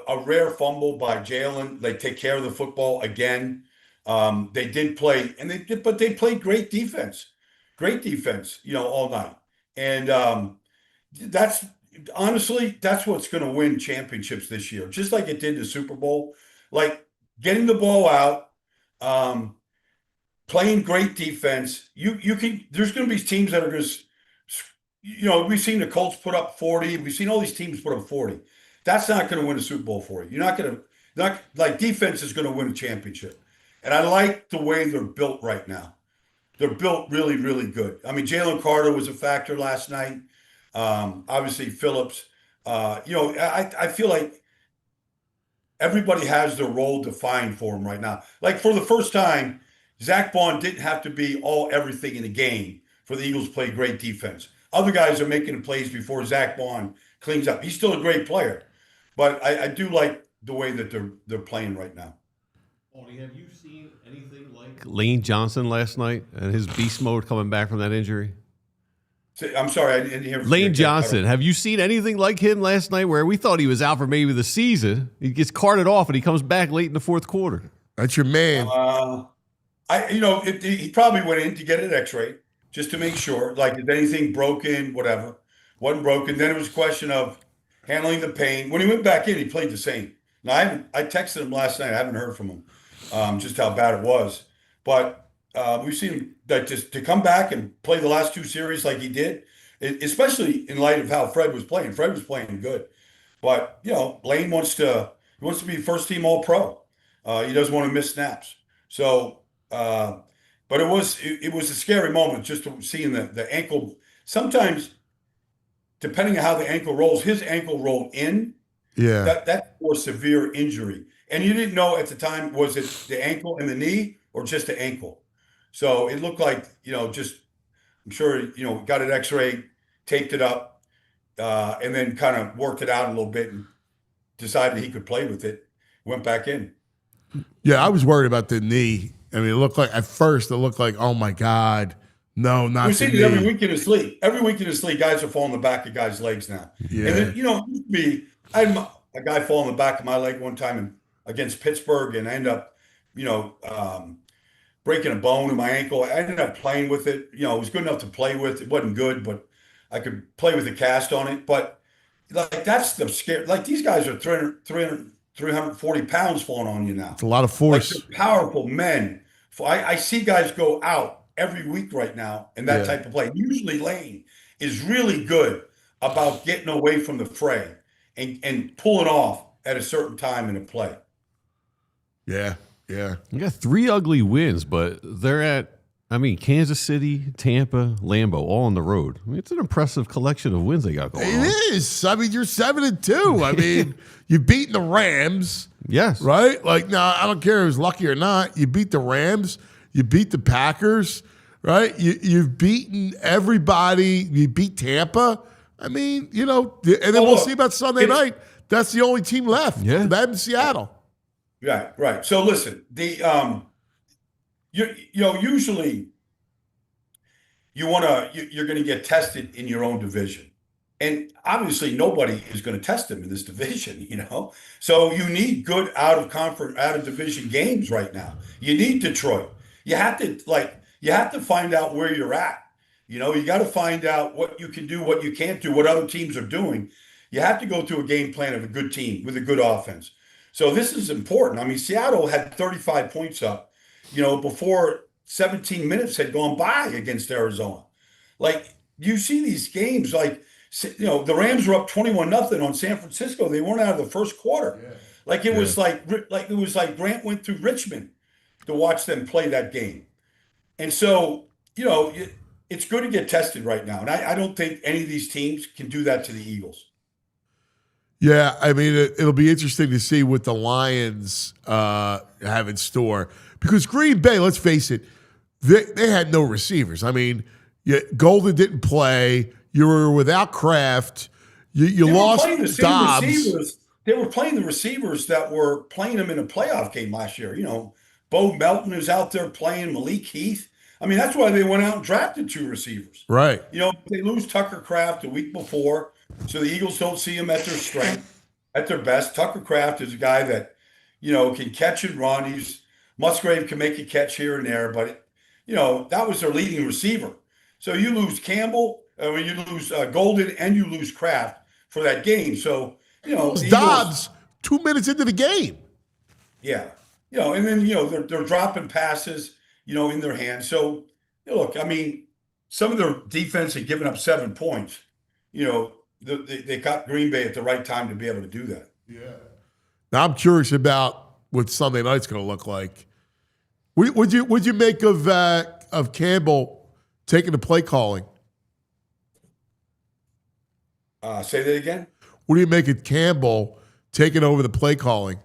a rare fumble by Jaylen, they take care of the football again. They did play, but they played great defense, all night. And that's what's going to win championships this year, just like it did the Super Bowl. Like, getting the ball out, playing great defense. There's going to be teams that are going to, we've seen the Colts put up 40. We've seen all these teams put up 40. That's not going to win a Super Bowl for you. You're not going to, defense is going to win a championship. And I like the way they're built right now. They're built really, really good. Jalen Carter was a factor last night. Obviously Phillips. I feel like everybody has their role defined for them right now. Like, for the first time, Zach Bond didn't have to be everything in the game for the Eagles to play great defense. Other guys are making the plays before Zach Bond cleans up. He's still a great player, but I do like the way that they're playing right now. Baldi, have you seen anything like Lane Johnson last night and his beast mode coming back from that injury? I'm sorry, I didn't hear. Lane Johnson, have you seen anything like him last night where we thought he was out for maybe the season? He gets carted off and he comes back late in the fourth quarter. That's your man. He probably went in to get an X-ray just to make sure, like, is anything broken, whatever. Wasn't broken. Then it was a question of handling the pain. When he went back in, he played the same. Now, I texted him last night. I haven't heard from him just how bad it was. But we've seen him just to come back and play the last two series like he did, especially in light of how Fred was playing. Fred was playing good. But, Lane wants to be first-team All-Pro. He doesn't want to miss snaps. So, but it was a scary moment just seeing the ankle. Sometimes, depending on how the ankle rolls, his ankle rolled in. Yeah. That's more severe injury. And you didn't know at the time, was it the ankle and the knee or just the ankle? So it looked like, I'm sure, got an X-ray, taped it up, and then kind of worked it out a little bit and decided he could play with it, went back in. Yeah, I was worried about the knee. I mean, at first, it looked like, oh my God, no, not we the see knee. it every week in his sleep. Every week in his sleep, guys are falling the back of guys' legs now. Yeah. And then, I had a guy fall on the back of my leg one time against Pittsburgh, and I ended up, breaking a bone in my ankle. I ended up playing with it. It was good enough to play with. It wasn't good, but I could play with a cast on it. But like, that's the scare. Like, these guys are 340 pounds falling on you now. It's a lot of force. Like, they're powerful men. I see guys go out every week right now in that type of play. Usually Lane is really good about getting away from the fray and pulling off at a certain time in a play. Yeah. You got 3 ugly wins, but they're at, Kansas City, Tampa, Lambeau, all on the road. It's an impressive collection of wins they got going on. It is. You're 7-2. You've beaten the Rams. Yes. Right? Like, no, I don't care if it was lucky or not. You beat the Rams. You beat the Packers. Right? You've beaten everybody. You beat Tampa. And then we'll see about Sunday night. That's the only team left. Yeah. That in Seattle. Right. So listen, usually you're going to get tested in your own division, and obviously nobody is going to test them in this division. So you need good out of division games right now. You need Detroit. You have to find out where you're at. You got to find out what you can do, what you can't do, what other teams are doing. You have to go through a game plan of a good team with a good offense. So this is important. Seattle had 35 points up, before 17 minutes had gone by against Arizona. Like, you see these games, like, the Rams were up 21-0 on San Francisco. They weren't out of the first quarter. Yeah. Like, it was like Grant went through Richmond to watch them play that game. And so, it's good to get tested right now. And I don't think any of these teams can do that to the Eagles. Yeah, it'll be interesting to see what the Lions have in store. Because Green Bay, let's face it, they had no receivers. Golden didn't play. You were without Kraft. You lost Dobbs. They were playing the receivers that were playing them in a playoff game last year. Bo Melton is out there playing, Malik Heath. That's why they went out and drafted 2 receivers. Right. They lose Tucker Kraft the week before, so the Eagles don't see him at their strength, at their best. Tucker Kraft is a guy that, can catch and run. Musgrave can make a catch here and there, but, that was their leading receiver. So you lose Campbell, you lose Golden, and you lose Kraft for that game. So, Dobbs 2 minutes into the game. Yeah. And then, they're dropping passes, in their hands. So, look, some of their defense had given up 7 points. They got Green Bay at the right time to be able to do that. Yeah. Now I'm curious about what Sunday night's going to look like. Would you make of Campbell taking the play calling? Say that again. What do you make of Campbell taking over the play calling?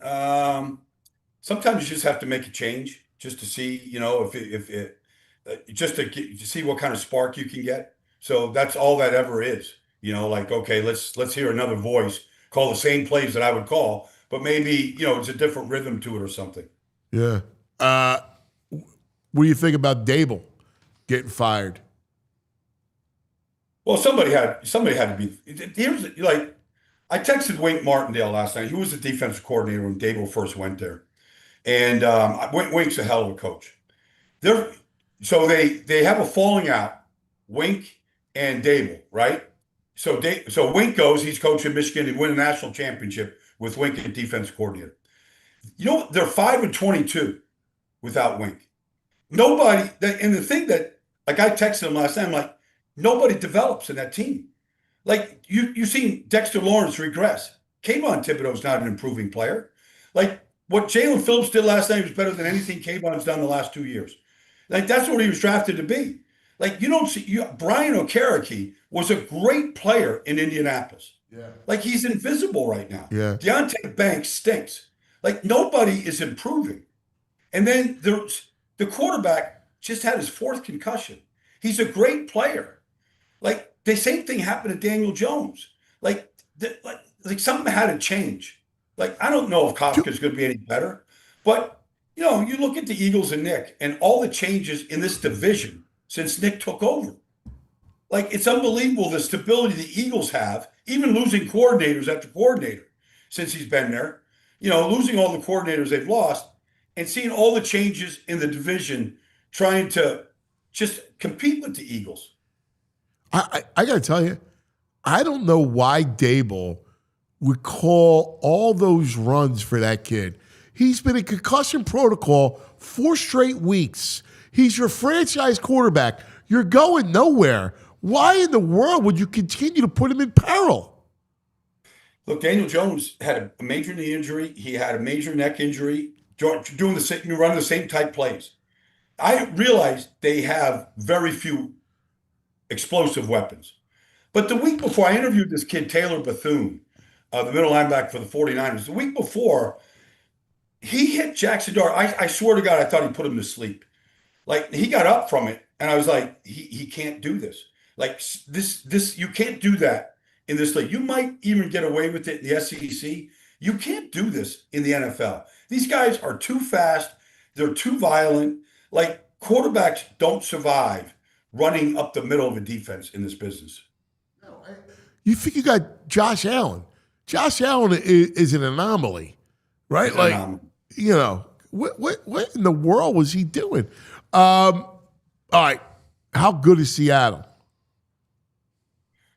Sometimes you just have to make a change just to see, just to see what kind of spark you can get. So that's all that ever is, okay, let's hear another voice call the same plays that I would call, but maybe, it's a different rhythm to it or something. Yeah. What do you think about Dable getting fired? Well, somebody had to be. Here's like I texted Wink Martindale last night. He was the defensive coordinator when Dable first went there, and Wink's a hell of a coach. They're so they have a falling out, Wink and Dable, right? So Wink goes. He's coaching Michigan and win a national championship with Wink as defense coordinator. You know they're 5-22 without Wink. Nobody. And the thing that like I texted him last night. I'm like nobody develops in that team. Like you seen Dexter Lawrence regress. Kayvon Thibodeau's not an improving player. Like what Jaylen Phillips did last night was better than anything Kayvon's done the last 2 years. Like that's what he was drafted to be. Like you don't see Brian Okereke was a great player in Indianapolis. Yeah. Like he's invisible right now. Yeah. Deontay Banks stinks. Like nobody is improving. And then the quarterback just had his 4th concussion. He's a great player. Like the same thing happened to Daniel Jones. Like something had to change. Like I don't know if Kafka's going to be any better, but you know, you look at the Eagles and Nick and all the changes in this division since Nick took over. Like it's unbelievable the stability the Eagles have, even losing coordinators after coordinator since he's been there. You know, losing all the coordinators they've lost and seeing all the changes in the division, trying to just compete with the Eagles. I got to tell you, I don't know why Dable would call all those runs for that kid. He's been in concussion protocol 4 straight weeks. He's your franchise quarterback. You're going nowhere. Why in the world would you continue to put him in peril? Look, Daniel Jones had a major knee injury. He had a major neck injury, running the same type plays. I realized they have very few explosive weapons. But the week before, I interviewed this kid, Taylor Bethune, the middle linebacker for the 49ers. The week before, he hit Jackson Dart. I swear to God, I thought he put him to sleep. Like, he got up from it, and I was like, he can't do this. Like, this you can't do that in this league. You might even get away with it in the SEC. You can't do this in the NFL. These guys are too fast. They're too violent. Like, quarterbacks don't survive running up the middle of a defense in this business. You think you got Josh Allen. Josh Allen is an anomaly, right? You know, what in the world was he doing? All right, how good is Seattle?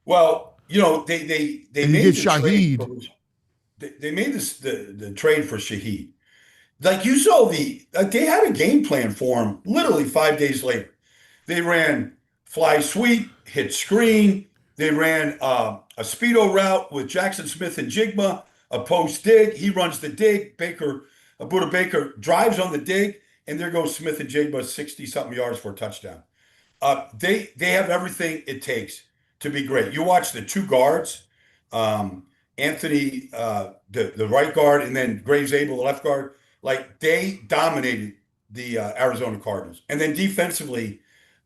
Well, you know, they made Shaheed. They made the trade for Shaheed. Like you saw they had a game plan for him literally 5 days later. They ran fly sweep, hit screen. They ran a speedo route with Jackson Smith and Jigma, a post dig. He runs the dig. Buda Baker drives on the dig, and there goes Smith and Jigma 60-something yards for a touchdown. They have everything it takes to be great. You watch the 2 guards, Anthony, the right guard, and then Graves Abel, the left guard. Like they dominated the Arizona Cardinals, and then defensively,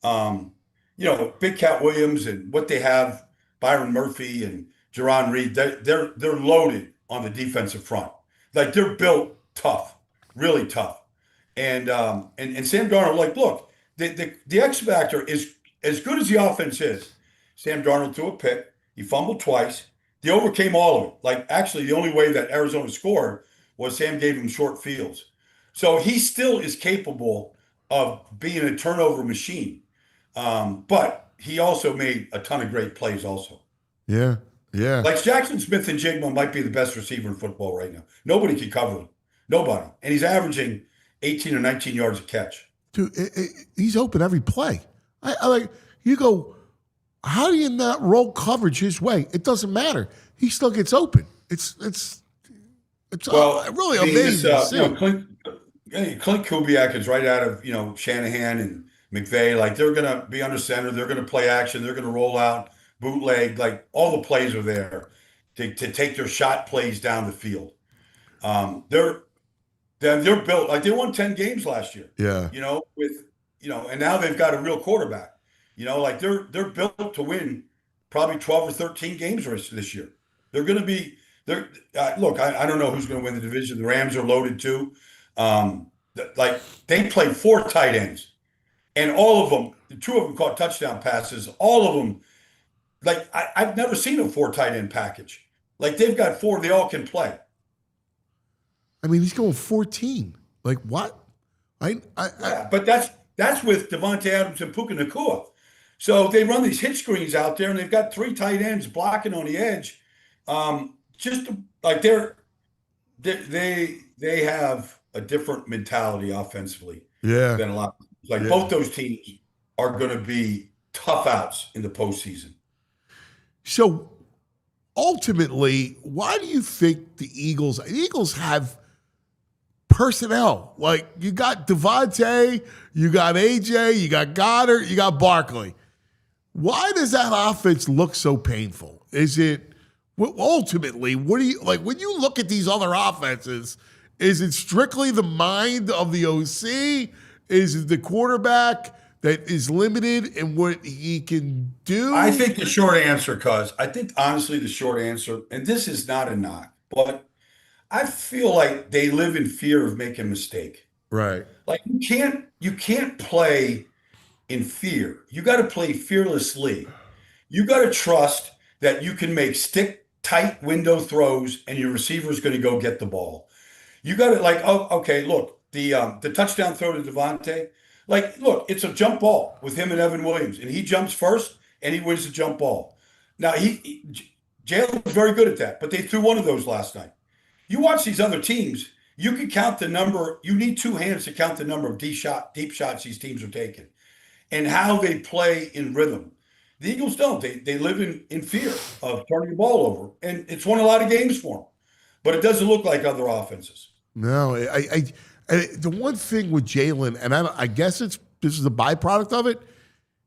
you know, Big Cat Williams and what they have, Byron Murphy and Jerron Reed. They're loaded on the defensive front. Like they're built tough, really tough. And Sam Darnold, like, look, the X factor is as good as the offense is. Sam Darnold threw a pick. He fumbled twice. They overcame all of it. Like, actually, the only way that Arizona scored was Sam gave him short fields. So he still is capable of being a turnover machine. But he also made a ton of great plays also. Yeah, yeah. Like Jackson Smith and Jigma might be the best receiver in football right now. Nobody can cover him. Nobody. And he's averaging 18 or 19 yards a catch. Dude, he's open every play. I like, you go, how do you not roll coverage his way? It doesn't matter. He still gets open. It's really amazing to see. You know, Clint Kubiak is right out of, you know, Shanahan and McVay. Like, they're going to be under center. They're going to play action. They're going to roll out, bootleg. Like, all the plays are there to take their shot plays down the field. They're built like they won 10 games last year. Yeah. You know, and now they've got a real quarterback. You know, like they're built to win probably 12 or 13 games this year. They're going to be look, I don't know who's going to win the division. The Rams are loaded too. Like they played 4 tight ends, and all of them, 2 of them caught touchdown passes. All of them like I've never seen a 4 tight end package. Like they've got 4, they all can play. I mean, he's going 14. Like what? Yeah, but that's with Devontae Adams and Puka Nacua. So they run these hit screens out there, and they've got 3 tight ends blocking on the edge. Just like they have a different mentality offensively. Yeah. Than a lot. Like both those teams are going to be tough outs in the postseason. So ultimately, why do you think the Eagles have personnel? Like you got DeVonta, you got AJ, you got Goddard, you got Barkley. Why does that offense look so painful? Is it ultimately, what do you like when you look at these other offenses? Is it strictly the mind of the OC? Is it the quarterback that is limited in what he can do? I think the short answer, honestly the short answer, and this is not a knock, but I feel like they live in fear of making a mistake. Right. Like you can't play in fear. You got to play fearlessly. You got to trust that you can make stick tight window throws and your receiver is going to go get the ball. You got to look, the touchdown throw to DeVonta, look, it's a jump ball with him and Evan Williams, and he jumps first and he wins the jump ball. Now Jaylen was very good at that, but they threw one of those last night. You watch these other teams, you can count the number. You need 2 hands to count the number of deep shots these teams are taking, and how they play in rhythm. The Eagles don't. They live in fear of turning the ball over, and it's won a lot of games for them. But it doesn't look like other offenses. No, the one thing with Jaylen, and I guess this is a byproduct of it,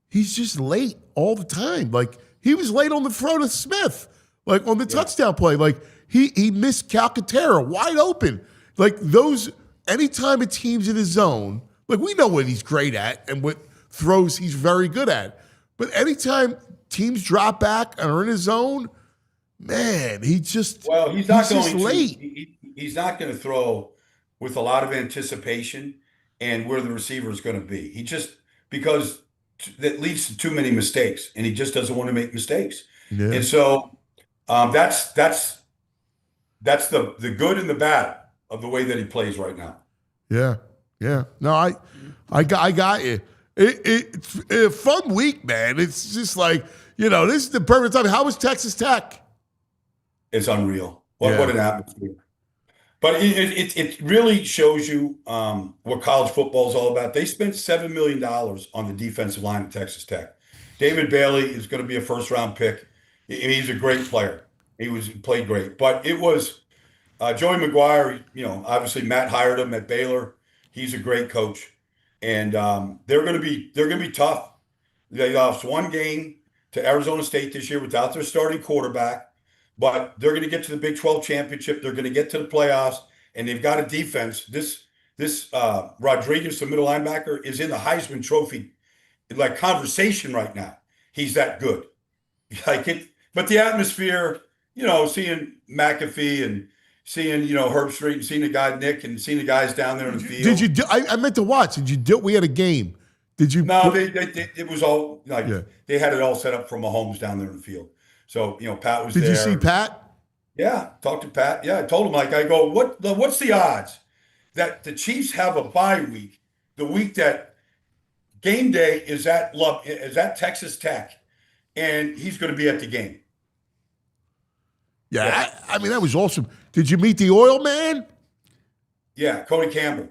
he's just late all the time. Like he was late on the throw to Smith, like on the touchdown play. Like he missed Calcaterra wide open. Like those, anytime a team's in his zone, like we know what he's great at and what throws he's very good at. But anytime teams drop back and are in his zone, man, he's just late. He's not going to throw with a lot of anticipation and where the receiver is going to be. Because that leads to too many mistakes, and he just doesn't want to make mistakes. Yeah. And so that's the good and the bad of the way that he plays right now. Yeah. No, I got you. It's a fun week, man. It's just like, this is the perfect time. How was Texas Tech? It's unreal. What an atmosphere. But it really shows you what college football is all about. They spent $7 million on the defensive line at Texas Tech. David Bailey is going to be a first-round pick. He's a great player. He played great. But it was Joey McGuire, obviously Matt hired him at Baylor. He's a great coach. And they're going to be tough. They lost 1 game to Arizona State this year without their starting quarterback. But they're going to get to the Big 12 championship. They're going to get to the playoffs, and they've got a defense. This Rodriguez, the middle linebacker, is in the Heisman Trophy conversation right now. He's that good. But the atmosphere, seeing McAfee and seeing Herb Street and seeing the guy Nick and seeing the guys down there in the field. Did you? I meant to watch. Did you do? We had a game. Did you? No, it was all they had it all set up for Mahomes down there in the field. So, Pat was there. Did you see Pat? Yeah, talked to Pat. Yeah, I told him, I go, what's the odds that the Chiefs have a bye week, the week that game day is at Texas Tech, and he's going to be at the game? Yeah, I mean, that was awesome. Did you meet the oil man? Yeah, Cody Campbell.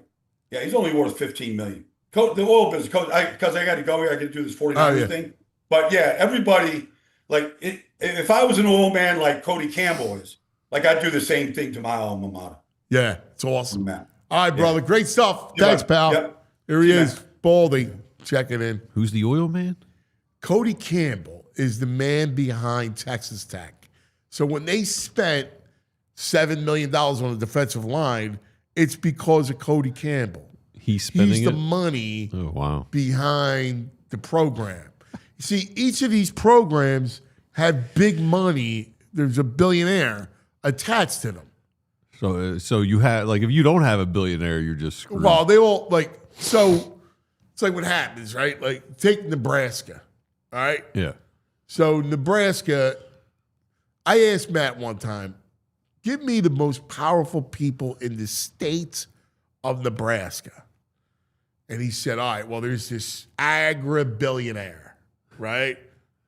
Yeah, he's only worth $15 million. The oil business, because I got to go here, I got to do this 49ers thing. But yeah, everybody, if I was an oil man like Cody Campbell is, I'd do the same thing to my alma mater. Yeah, it's awesome. Man. All right, brother. Great stuff. Thanks, pal. Yep. Here he is, Baldi, checking in. Who's the oil man? Cody Campbell is the man behind Texas Tech. So when they spent $7 million on the defensive line, it's because of Cody Campbell. He's the money behind the program. You see, each of these programs have big money. There's a billionaire attached to them. So you have if you don't have a billionaire, you're just screwed. Well, they all so it's like what happens, right? Take Nebraska, all right? Yeah. So Nebraska, I asked Matt one time, give me the most powerful people in the state of Nebraska. And he said, all right, well, there's this agri-billionaire, right,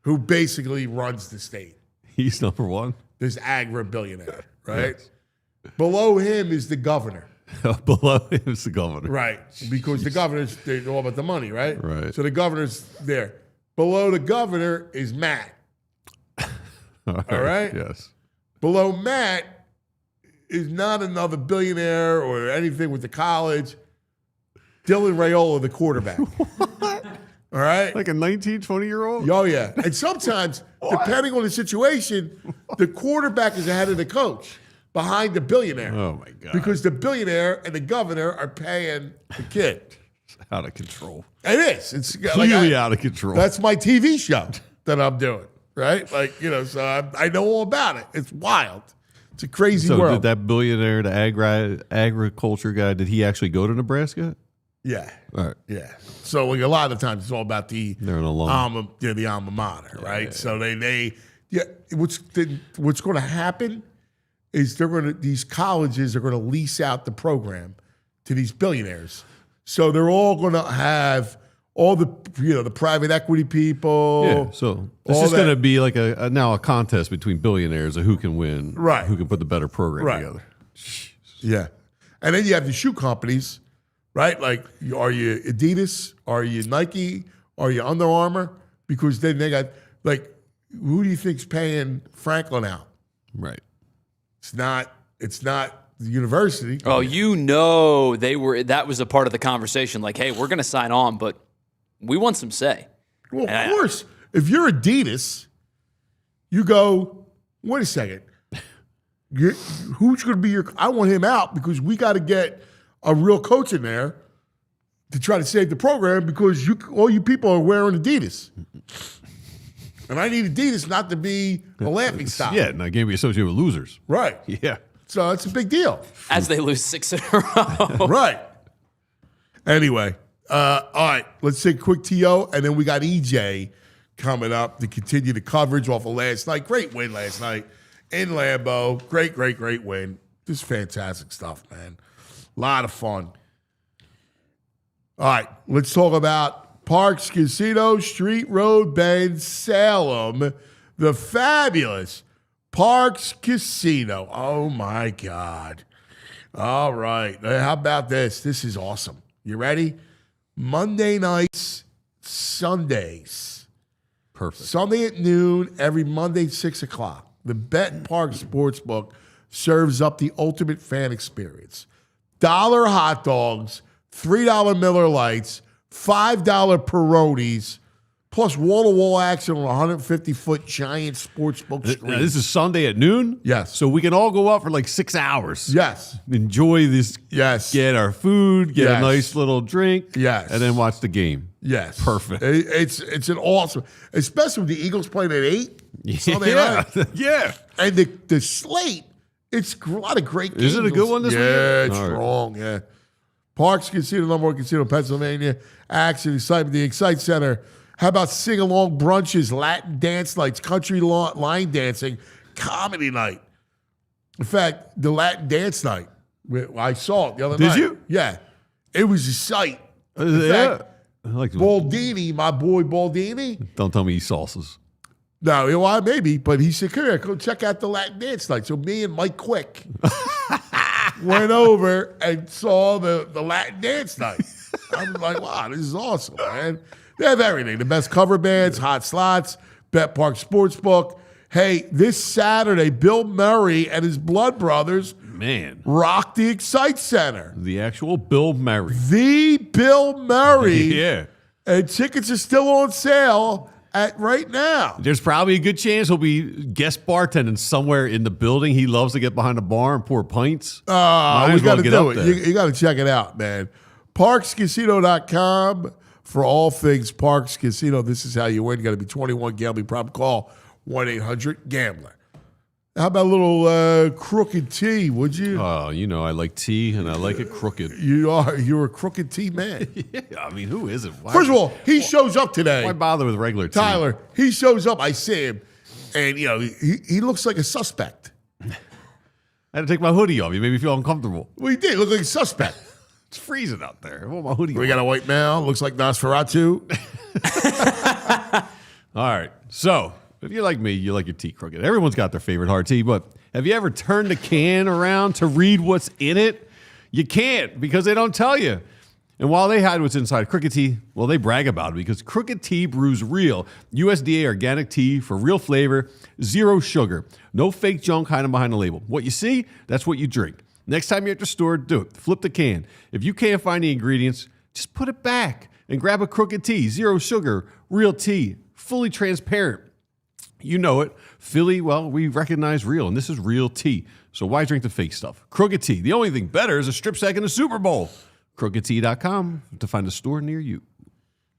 who basically runs the state. He's number one. This agri-billionaire, right? Yes. Below him is the governor. Below him is the governor. Right, because the governor's they're all about the money, right? Right. So the governor's there. Below the governor is Matt. All right? Yes. Below Matt is not another billionaire or anything with the college. Dylan Raiola, the quarterback. All right? Like a 19, 20-year-old? Oh, yeah. And sometimes, depending on the situation, the quarterback is ahead of the coach behind the billionaire. Oh, my God. Because the billionaire and the governor are paying the kid. It's out of control. It is. It's clearly out of control. That's my TV show that I'm doing, right? Like, so I know all about it. It's wild. It's a crazy world. So did that billionaire, the agriculture guy, did he actually go to Nebraska? Yeah. All right. Yeah. So like a lot of the times it's all about the alum. the alma mater, right? Yeah. So they what's going to happen is these colleges are going to lease out the program to these billionaires. So they're all going to have all the the private equity people. Yeah. So it's just going to be like a contest between billionaires of who can win, right? Who can put the better program together. Jeez. Yeah. And then you have the shoe companies. Right? Like, are you Adidas? Are you Nike? Are you Under Armour? Because then they got, like, who do you think's paying Franklin out? Right. It's not the university. Oh, that was a part of the conversation. Like, hey, we're going to sign on, but we want some say. Well, of course. If you're Adidas, you go, wait a second. Who's going to be I want him out because we got to get a real coach in there to try to save the program because all you people are wearing Adidas. And I need Adidas not to be a laughing stock. Yeah, not going to be associated with losers. Right. Yeah. So it's a big deal. As they lose 6 in a row. Right. Anyway, all right, let's take a quick TO, and then we got EJ coming up to continue the coverage off of last night. Great win last night in Lambeau. Great win. Just fantastic stuff, man. A lot of fun. All right, let's talk about PARX Casino, Street Road, Bend, Salem. The fabulous PARX Casino. Oh, my God. All right. How about this? This is awesome. You ready? Monday nights, Sundays. Perfect. Sunday at noon, every Monday, 6 o'clock. The Bet PARX Sportsbook serves up the ultimate fan experience. $1 hot dogs, $3 Miller Lights, $5 Peronis, plus wall-to-wall action on a 150-foot giant sportsbook screen. Now, this is Sunday at noon? Yes. So we can all go out for like 6 hours. Yes. Enjoy this. Yes. Get our food, get a nice little drink. Yes. And then watch the game. Yes. Perfect. It's an awesome, especially with the Eagles playing at 8. Sunday Yeah. night. Yeah. And the slate, it's a lot of great games. Is it a good one this week? Yeah, it's all strong, yeah. PARX Casino, number one casino in Pennsylvania. Action, excitement, the Excite Center. How about sing-along brunches, Latin dance nights, country line dancing, comedy night? In fact, the Latin dance night, I saw it the other night. Did you? Yeah. It was a sight. In fact, I like Baldini, my boy Baldini. Don't tell me he salsas. No, well, maybe, but he said, come here, go check out the Latin dance night. So me and Mike Quick went over and saw the Latin dance night. I was like, wow, this is awesome, man. They have everything. The best cover bands, hot slots, Bet PARX Sportsbook. Hey, this Saturday, Bill Murray and his blood brothers rock the Excite Center. The actual Bill Murray. The Bill Murray. Yeah. And tickets are still on sale right now. There's probably a good chance he'll be guest bartending somewhere in the building. He loves to get behind a bar and pour pints. We got to do it. You got to check it out, man. PARXCasino.com for all things PARX Casino. This is how you win. You got to be 21. Gambling problem. Call 1-800-GAMBLER. How about a little crooked T, would you? Oh, you know, I like tea and I like it crooked. You're a crooked T man. Yeah, I mean, who isn't? First of all, he shows up today. Why bother with regular tea? Tyler, he shows up. I see him, and he looks like a suspect. I had to take my hoodie off. You made me feel uncomfortable. Well, he did look like a suspect. It's freezing out there. I want my hoodie We on. got a white male. Looks like Nosferatu. All right. So, if you're like me, you like your tea crooked. Everyone's got their favorite hard tea, but have you ever turned the can around to read what's in it? You can't because they don't tell you. And while they hide what's inside crooked tea, well, they brag about it because crooked tea brews real USDA organic tea for real flavor, zero sugar, no fake junk hiding behind the label. What you see, that's what you drink. Next time you're at the store, do it. Flip the can. If you can't find the ingredients, just put it back and grab a crooked tea, zero sugar, real tea, fully transparent. You know it. Philly, well, we recognize real, and this is real tea. So why drink the fake stuff? Crooked Tea. The only thing better is a strip sack in the Super Bowl. CrookedTea.com to find a store near you.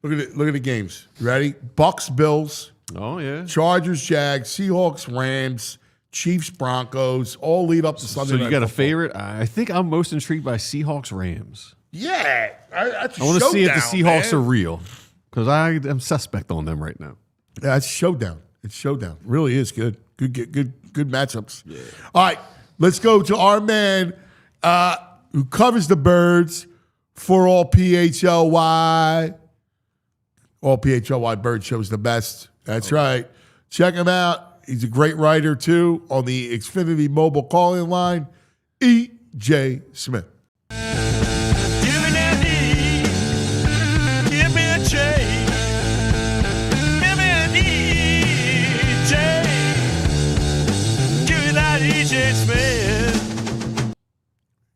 Look at the games. Ready? Bucks, Bills, Oh, yeah. Chargers, Jags, Seahawks, Rams, Chiefs, Broncos, all lead up to Sunday So you night got a football. favorite? I think I'm most intrigued by Seahawks Rams. Yeah. That's a I want to see if the showdown, Seahawks man. are real because I am suspect on them right now. Yeah, it's showdown. It's showdown. Really is good. Good matchups. Yeah. All right, let's go to our man who covers the birds for all PHLY. All PHLY Bird Shows the best. That's right. Check him out. He's a great writer too on the Xfinity mobile calling line. E.J. Smith.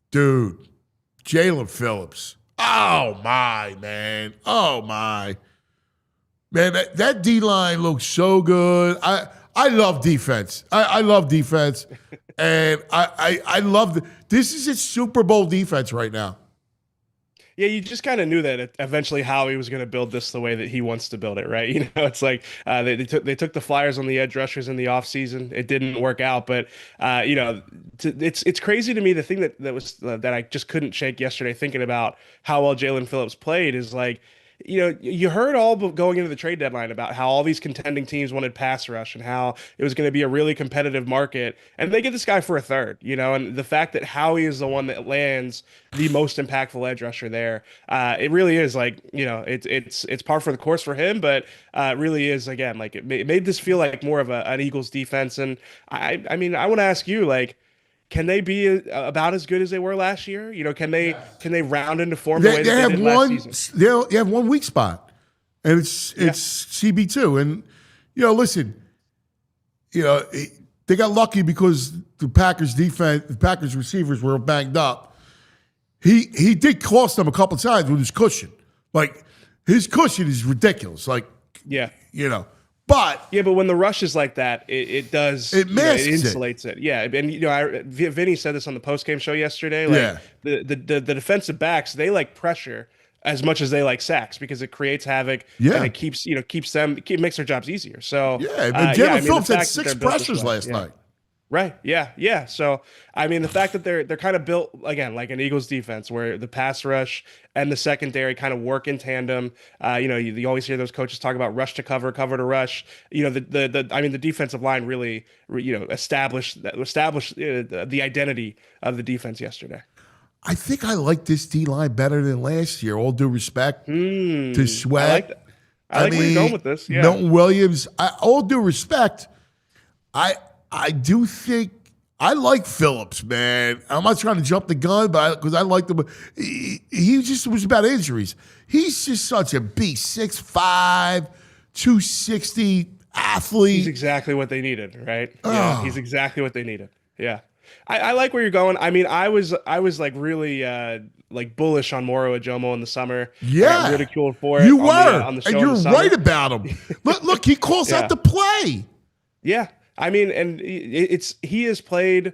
Dude, Jaylen Phillips. Oh, my, man. Oh, my. Man, that D-line looks so good. I love defense. I love defense. And I love this is its Super Bowl defense right now. Yeah, you just kind of knew that eventually Howie was going to build this the way that he wants to build it, right? You know, it's like they took the flyers on the edge rushers in the offseason. It didn't work out, but you know, it's crazy to me. The thing that I just couldn't shake yesterday, thinking about how well Jaylen Phillips played, is like, you know, you heard all going into the trade deadline about how all these contending teams wanted pass rush and how it was going to be a really competitive market, and they get this guy for a third, you know, and the fact that Howie is the one that lands the most impactful edge rusher there, it really is like, you know, it's par for the course for him, but it really is, again, like it made this feel like more of an Eagles defense. And I mean, I want to ask you, like, can they be about as good as they were last year? You know, can they round into form the way that they did last season? They have one weak spot, and it's CB2. And you know, listen, you know, they got lucky because the Packers receivers were banged up. He did cost them a couple of times with his cushion. Like his cushion is ridiculous. Like you know. But when the rush is like that, it does. It masks it insulates it. Yeah, and you know, Vinny said this on the postgame show yesterday. Like the defensive backs, they like pressure as much as they like sacks because it creates havoc. Yeah, and it makes their jobs easier. So Jaylen Phillips had 6 pressures last night. Right. Yeah. So, I mean, the fact that they're kind of built, again, like an Eagles defense where the pass rush and the secondary kind of work in tandem. You know, you always hear those coaches talk about rush to cover, cover to rush. You know, the defensive line really, you know, established the identity of the defense yesterday. I think I like this D-line better than last year, all due respect to Sweat. I like that. I like where you're going with this. Yeah. Milton Williams, all due respect, I do think I like Phillips, man. I'm not trying to jump the gun, but because I like him. He just was about injuries. He's just such a beast, 6'5", 260 athlete. He's exactly what they needed, right? Yeah, he's exactly what they needed. Yeah. I like where you're going. I mean, I was like really like bullish on Moro Ajomo in the summer. Yeah, I got ridiculed for it. You were, on the show and you're right about him. Look, he calls out the play. Yeah, I mean, and he has played.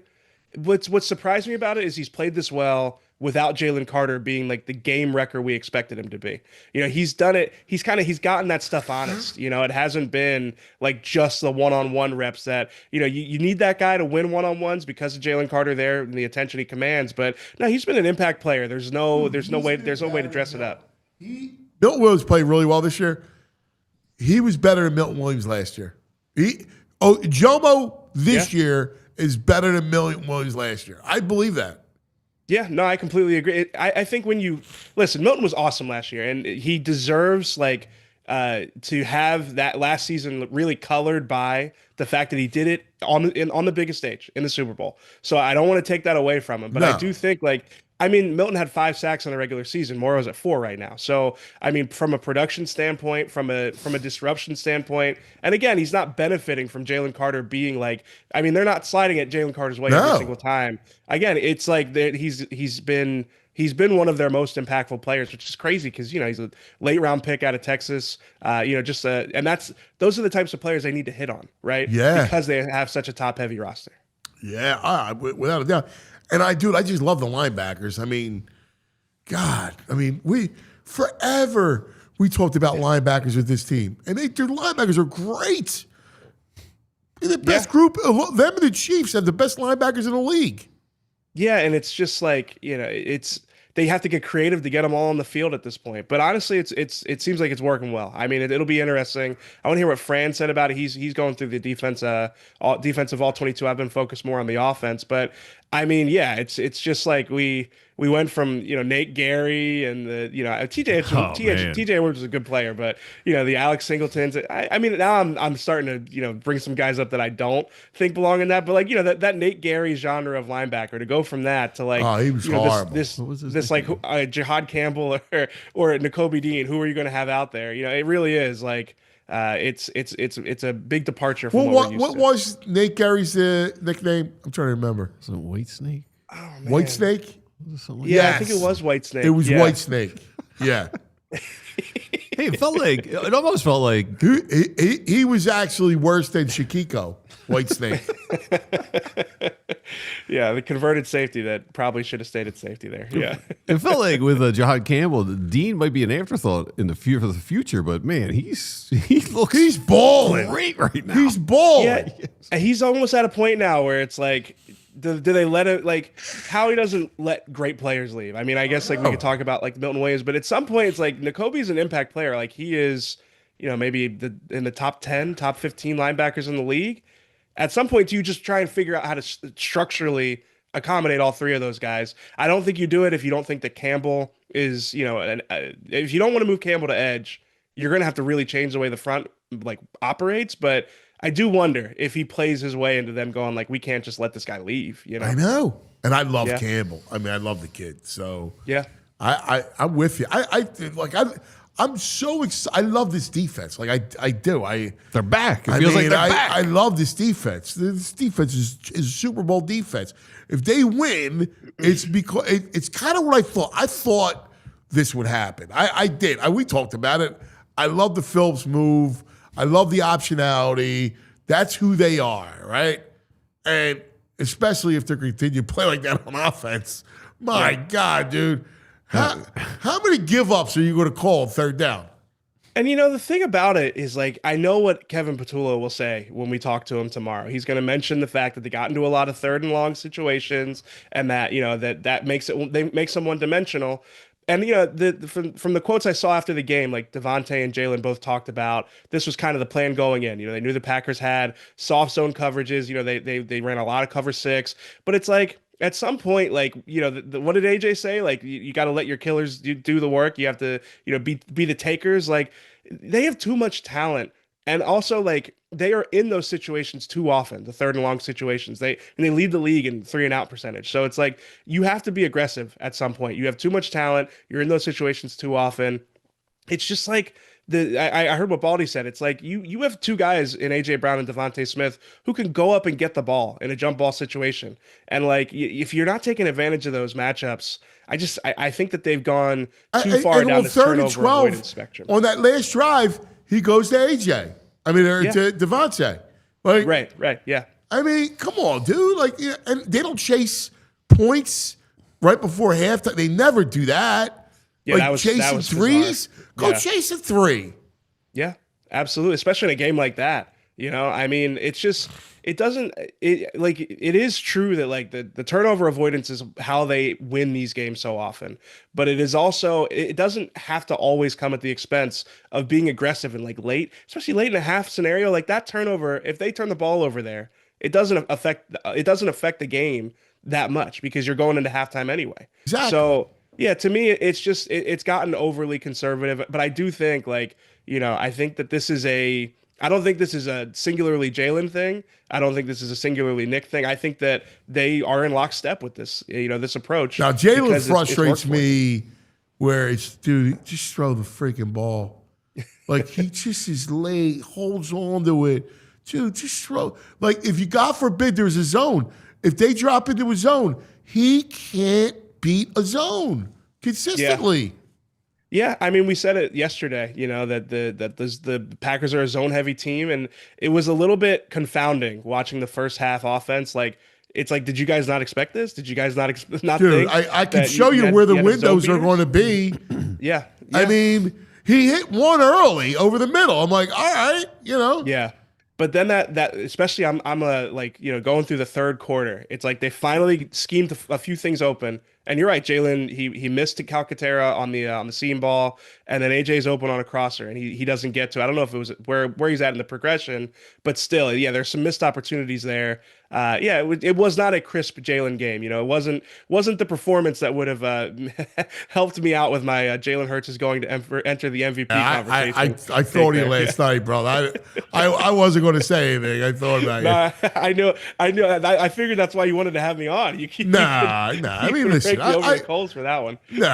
What's surprised me about it is he's played this well without Jalen Carter being like the game wrecker we expected him to be. He's done it. He's gotten that stuff honest. It hasn't been like just the one-on-one reps that, you need that guy to win one-on-ones because of Jalen Carter there and the attention he commands. But no, he's been an impact player. There's no way to dress it up. Milton Williams played really well this year. He was better than Milton Williams last year. Jomo this year is better than Milton Williams last year. I believe that. Yeah, no, I completely agree. I think when you listen, Milton was awesome last year, and he deserves to have that last season really colored by the fact that he did it on the biggest stage in the Super Bowl. So I don't want to take that away from him, but I do think Milton had 5 sacks in the regular season. Morrow's at 4 right now. So, from a production standpoint, from a disruption standpoint, and again, he's not benefiting from Jalen Carter being they're not sliding at Jalen Carter's way every single time. Again, it's like that he's been one of their most impactful players, which is crazy because he's a late round pick out of Texas. And those are the types of players they need to hit on, right? Yeah, because they have such a top heavy roster. Yeah, without a doubt. And I just love the linebackers. We forever talked about linebackers with this team, and their linebackers are great. They're the best group. Them and the Chiefs have the best linebackers in the league. Yeah, and it's just they have to get creative to get them all on the field at this point. But honestly, it seems like it's working well. It'll be interesting. I want to hear what Fran said about it. He's going through the defensive all 22. I've been focused more on the offense, but it's just like we went from Nate Gary and the TJ Edwards is a good player, but the Alex Singletons. Now I'm starting to bring some guys up that I don't think belong in that, but that Nate Gary genre of linebacker, to go from that to he was horrible. This Jihad Campbell or Nakobe Dean. Who are you going to have out there? It really is it's a big departure from what was Nate Gary's nickname? I'm trying to remember. Was it White Snake? Oh, man. White Snake? Yeah, I think it was White Snake. It was White Snake. Yeah. Hey, it almost felt like he was actually worse than Shakiko, White Snake. Yeah, the converted safety that probably should have stayed at safety there. Yeah. It felt like with Jihad Campbell, Dean might be an afterthought for the future, but man, he's balling great right now. He's balling. Yeah, he's almost at a point now where it's like, do they let it, how he doesn't let great players leave? I guess we could talk about Milton Williams, but at some point it's Nakobe's an impact player. He is, maybe in the top 10, top 15 linebackers in the league. At some point, you just try and figure out how to structurally accommodate all 3 of those guys. I don't think you do it if you don't think that Campbell is, if you don't want to move Campbell to edge, you're going to have to really change the way the front operates. But I do wonder if he plays his way into them going we can't just let this guy leave. I know, and I love Campbell. I love the kid. So yeah, I'm with you. I'm so excited. I love this defense. I do. They're back. It feels like they're back. I love this defense. This defense is a Super Bowl defense. If they win, it's because it's kind of what I thought. I thought this would happen. I did. We talked about it. I love the Phillips move. I love the optionality. That's who they are, right? And especially if they continue to play like that on offense. My God, dude. How many give-ups are you going to call on 3rd down? And the thing about it is I know what Kevin Patullo will say when we talk to him tomorrow. He's going to mention the fact that they got into a lot of 3rd and long situations, and that that makes them one-dimensional. And from the quotes I saw after the game, DeVonta and Jaylen both talked about this was kind of the plan going in. They knew the Packers had soft zone coverages. They ran a lot of cover 6, but it's at some point, what did AJ say? You got to let your killers do the work. You have to, be the takers. They have too much talent. And also, they are in those situations too often, the 3rd and long situations. They lead the league in 3-and-out percentage. So it's you have to be aggressive at some point. You have too much talent. You're in those situations too often. It's just I heard what Baldi said. It's you have 2 guys in AJ Brown and DeVonta Smith who can go up and get the ball in a jump ball situation. And if you're not taking advantage of those matchups, I think that they've gone too far down the turnover avoidance spectrum. On that last drive, he goes to AJ. To DeVonta. Right, yeah. Come on, dude. And they don't chase points. right before halftime. They never do that. Yeah, like that was chasing threes. Go Yeah. chase a three. Yeah, absolutely. Especially in a game like that. I mean, it's just it is true that like the turnover avoidance is how they win these games so often. But it is also it doesn't have to always come at the expense of being aggressive and like late, especially late in a half scenario. Like that turnover, if they turn the ball over there, it doesn't affect the game that much because you're going into halftime anyway. Exactly. So yeah, to me, it's just it's gotten overly conservative. But I do think I think that I don't think this is a singularly Jaylen thing. I don't think this is a singularly Nick thing. I think that they are in lockstep with this, this approach. Now, Jaylen because frustrates it's me where it's, dude, just throw the freaking ball. Like, he just is late, holds on to it. Dude, just throw. Like, if you, God forbid, there's a zone. If they drop into a zone, he can't beat a zone consistently. Yeah, I mean, we said it yesterday, that the Packers are a zone-heavy team, and it was a little bit confounding watching the first half offense. Like, it's like, did you guys not expect this? Did you guys not Dude, think I can that show you where the had a zone windows are beaters? going to be. Yeah. I mean, he hit one early over the middle. I'm like, all right, Yeah. But then that especially I'm going through the third quarter. It's like they finally schemed a few things open. And you're right, Jaylen. He missed to Calcaterra on the seam ball, and then AJ's open on a crosser, and he doesn't get to. I don't know if it was where he's at in the progression, but still, yeah, there's some missed opportunities there. It was not a crisp Jaylen game. It wasn't the performance that would have helped me out with my Jalen Hurts is going to enter the MVP conversation. I thought of you last night, bro. I wasn't going to say anything. I thought about you. I knew. I figured that's why you wanted to have me on. Nah. I mean, listen. Over the coals for that one. No.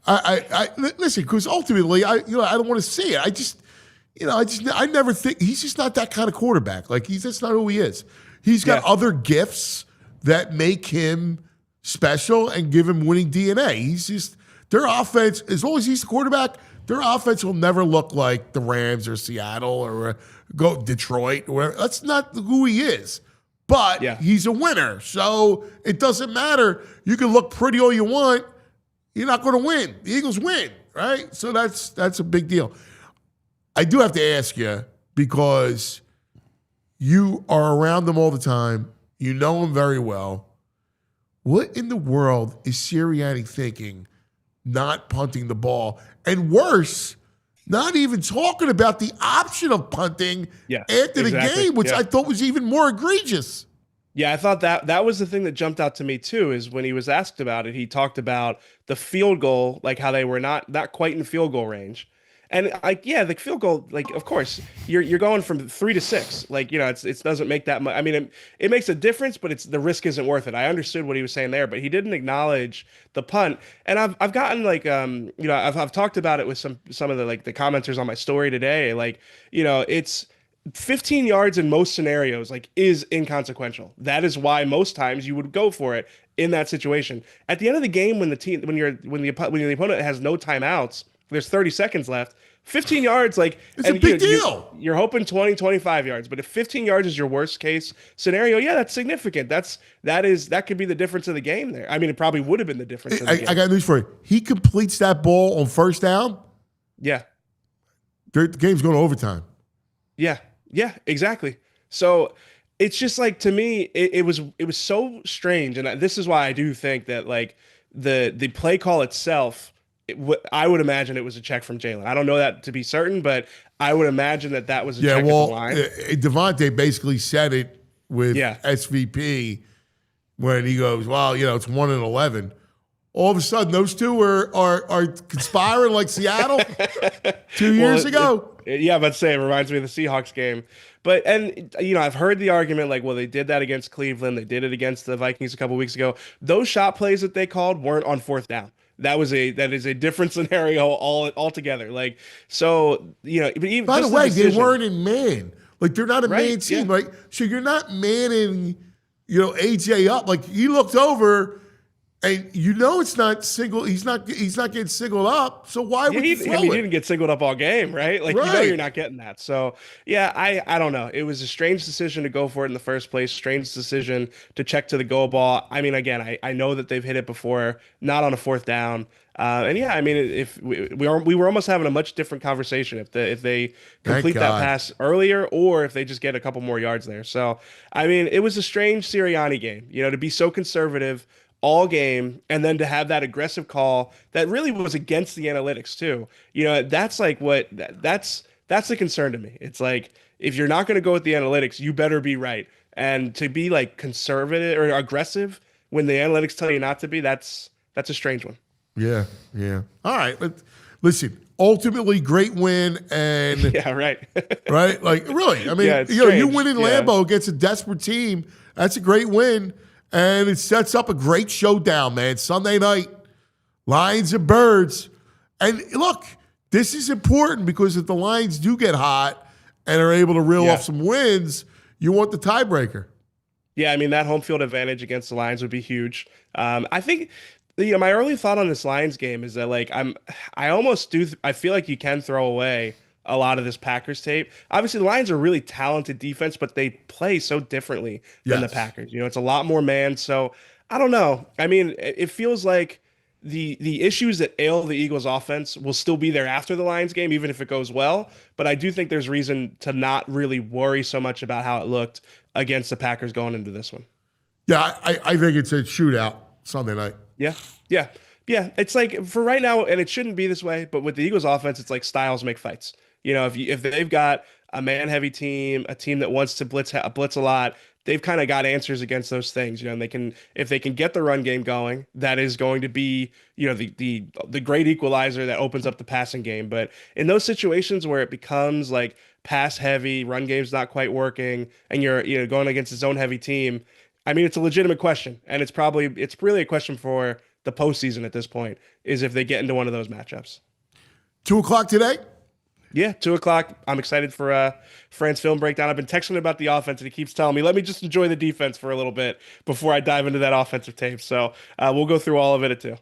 I listen, because ultimately, I don't want to see it. I never think he's just not that kind of quarterback. Like that's not who he is. He's got other gifts that make him special and give him winning DNA. He's just their offense. As long as he's the quarterback, their offense will never look like the Rams or Seattle or go Detroit or whatever. That's not who he is. But he's a winner, so it doesn't matter. You can look pretty all you want. You're not going to win. The Eagles win, right? So that's a big deal. I do have to ask you, because you are around them all the time. You know them very well. What in the world is Sirianni thinking not punting the ball? And worse, not even talking about the option of punting after the game, which I thought was even more egregious. Yeah, I thought that was the thing that jumped out to me too, is when he was asked about it, he talked about the field goal, like how they were not quite in field goal range. And the field goal, of course, you're going from 3 to 6. It doesn't make that much. I mean, it makes a difference, but the risk isn't worth it. I understood what he was saying there, but he didn't acknowledge the punt. And I've gotten I've talked about it with some of the the commenters on my story today. It's 15 yards in most scenarios is inconsequential. That is why most times you would go for it in that situation. At the end of the game, when the opponent has no timeouts, there's 30 seconds left. 15 yards, it's a big deal. You're hoping 20, 25 yards, but if 15 yards is your worst case scenario, that's significant. That could be the difference of the game there. I mean, it probably would have been the difference of the game. I got news for you. He completes that ball on first down. Yeah. The game's going to overtime. Yeah, exactly. So it's just to me, it was so strange, and this is why I do think that the play call itself, I would imagine it was a check from Jaylen. I don't know that to be certain, but I would imagine that was a check at the line. DeVonta basically said it with SVP when he goes, "Well, it's 1-11." All of a sudden, those two are conspiring like Seattle 2 years ago. But it reminds me of the Seahawks game. But I've heard the argument they did that against Cleveland, they did it against the Vikings a couple weeks ago. Those shot plays that they called weren't on fourth down. That is a different scenario altogether. But even by the way, they weren't in man. They're not a man team. So you're not manning, AJ up. He looked over And it's not single. He's not getting singled up. So why would you throw he it? didn't get singled up all game, right? Like, Right. you're not getting that. So, yeah, I don't know. It was a strange decision to go for it in the first place. Strange decision to check to the goal ball. I mean, again, I know that they've hit it before, not on a fourth down. And yeah, I mean, if we were almost having a much different conversation if they complete that pass earlier, or if they just get a couple more yards there. So, I mean, it was a strange Sirianni game, to be so conservative all game, and then to have that aggressive call that really was against the analytics too. That's like that's the concern to me. It's like, if you're not going to go with the analytics, you better be right. And to be like conservative or aggressive when the analytics tell you not to be, that's a strange one. Yeah. All right. Listen, ultimately great win, and yeah, right. right? Like, really, I mean, you win in Lambeau against a desperate team. That's a great win. And it sets up a great showdown, man. Sunday night, Lions and Birds. And look, this is important because if the Lions do get hot and are able to reel off some wins, you want the tiebreaker. Yeah, I mean, that home field advantage against the Lions would be huge. I think my early thought on this Lions game is that, like, I feel like you can throw away a lot of this Packers tape. Obviously, the Lions are really talented defense, but they play so differently than the Packers. It's a lot more man. So I don't know. I mean, it feels like the issues that ail the Eagles offense will still be there after the Lions game, even if it goes well. But I do think there's reason to not really worry so much about how it looked against the Packers going into this one. Yeah, I think it's a shootout Sunday night. Yeah. It's like, for right now, and it shouldn't be this way, but with the Eagles offense, it's like styles make fights. If they've got a man-heavy team, a team that wants to blitz a lot, they've kind of got answers against those things. And if they can get the run game going, that is going to be, the great equalizer that opens up the passing game. But in those situations where it becomes like pass heavy, run game's not quite working, and you're going against a zone heavy team, I mean, it's a legitimate question, and it's really a question for the postseason at this point, is if they get into one of those matchups. 2:00 today? Yeah, 2:00. I'm excited for Fran's film breakdown. I've been texting about the offense, and he keeps telling me, let me just enjoy the defense for a little bit before I dive into that offensive tape. So we'll go through all of it at 2.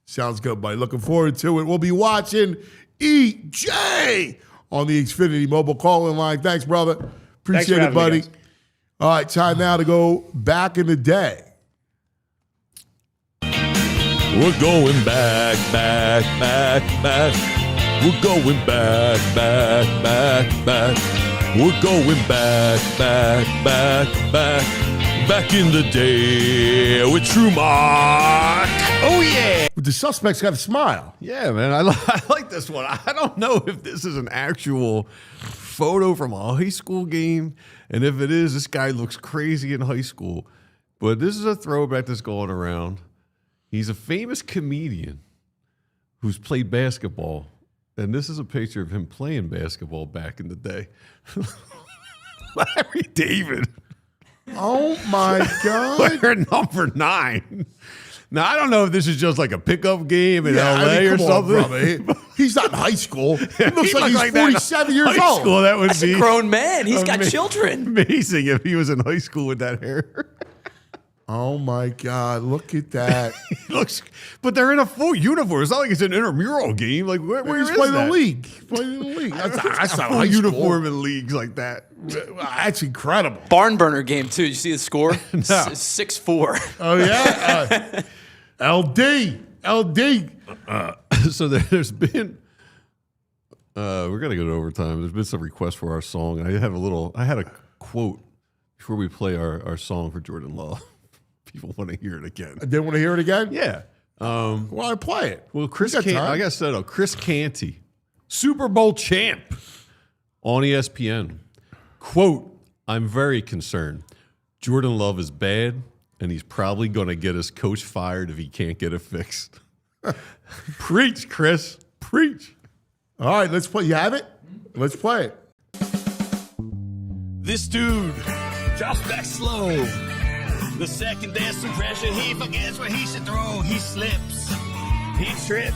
Sounds good, buddy. Looking forward to it. We'll be watching EJ on the Xfinity mobile call-in line. Thanks, brother. Appreciate it, buddy. All right, time now to go back in the day. We're going back. We're going back. We're going back in the day with True Mark. Oh, yeah. The suspect's got a smile. Yeah, man. I like this one. I don't know if this is an actual photo from a high school game. And if it is, this guy looks crazy in high school. But this is a throwback that's going around. He's a famous comedian who's played basketball. And this is a picture of him playing basketball back in the day. Larry David. Oh, my God. We're number 9. Now, I don't know if this is just like a pickup game in L.A. or something. He's not in high school. He looks like he's 47 years high old. School, that would That's be a grown man. He's got children. Amazing if he was in high school with that hair. Oh, my God. Look at that. But they're in a full uniform. It's not like it's an intramural game. Like, where is playing that? The league. He's playing in the league. That's not full high uniform school. in leagues like that. That's incredible. Barn burner game, too. Did you see the score? No. 6-4. Oh, yeah? LD. So there's been... we're going to go to overtime. There's been some requests for our song. I had a quote before we play our song for Jordan Love. People want to hear it again. They want to hear it again? Yeah. Well, I play it. Well, Chris Canty, Super Bowl champ on ESPN. Quote, I'm very concerned. Jordan Love is bad, and he's probably going to get his coach fired if he can't get it fixed. Preach, Chris. Preach. All right, let's play. You have it? Let's play it. This dude drops back slow. The second there's some pressure, he forgets where he should throw. He slips, he trips,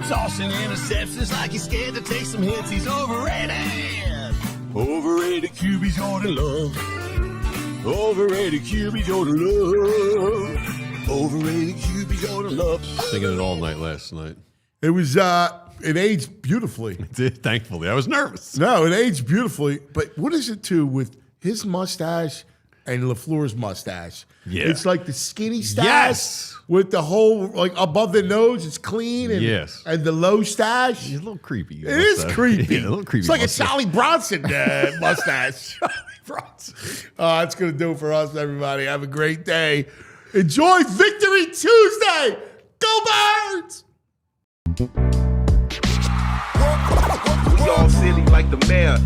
tossing interceptions like he's scared to take some hits. He's overrated. Overrated QB Jordan Love. Overrated QB Jordan Love. Overrated Phillips. Singing it all night last night. It was it aged beautifully. It did, thankfully. I was nervous. No, it aged beautifully. But what is it too with his mustache and LaFleur's mustache? Yeah. It's like the skinny stash Yes. with the whole like above the nose, it's clean, and Yes. and the low stash. He's a little creepy. It is creepy. Yeah, a little creepy. It's like mustache. a Charlie Bronson mustache. That's going to do it for us, everybody. Have a great day. Enjoy Victory Tuesday. Go Birds! We all silly like the mayor.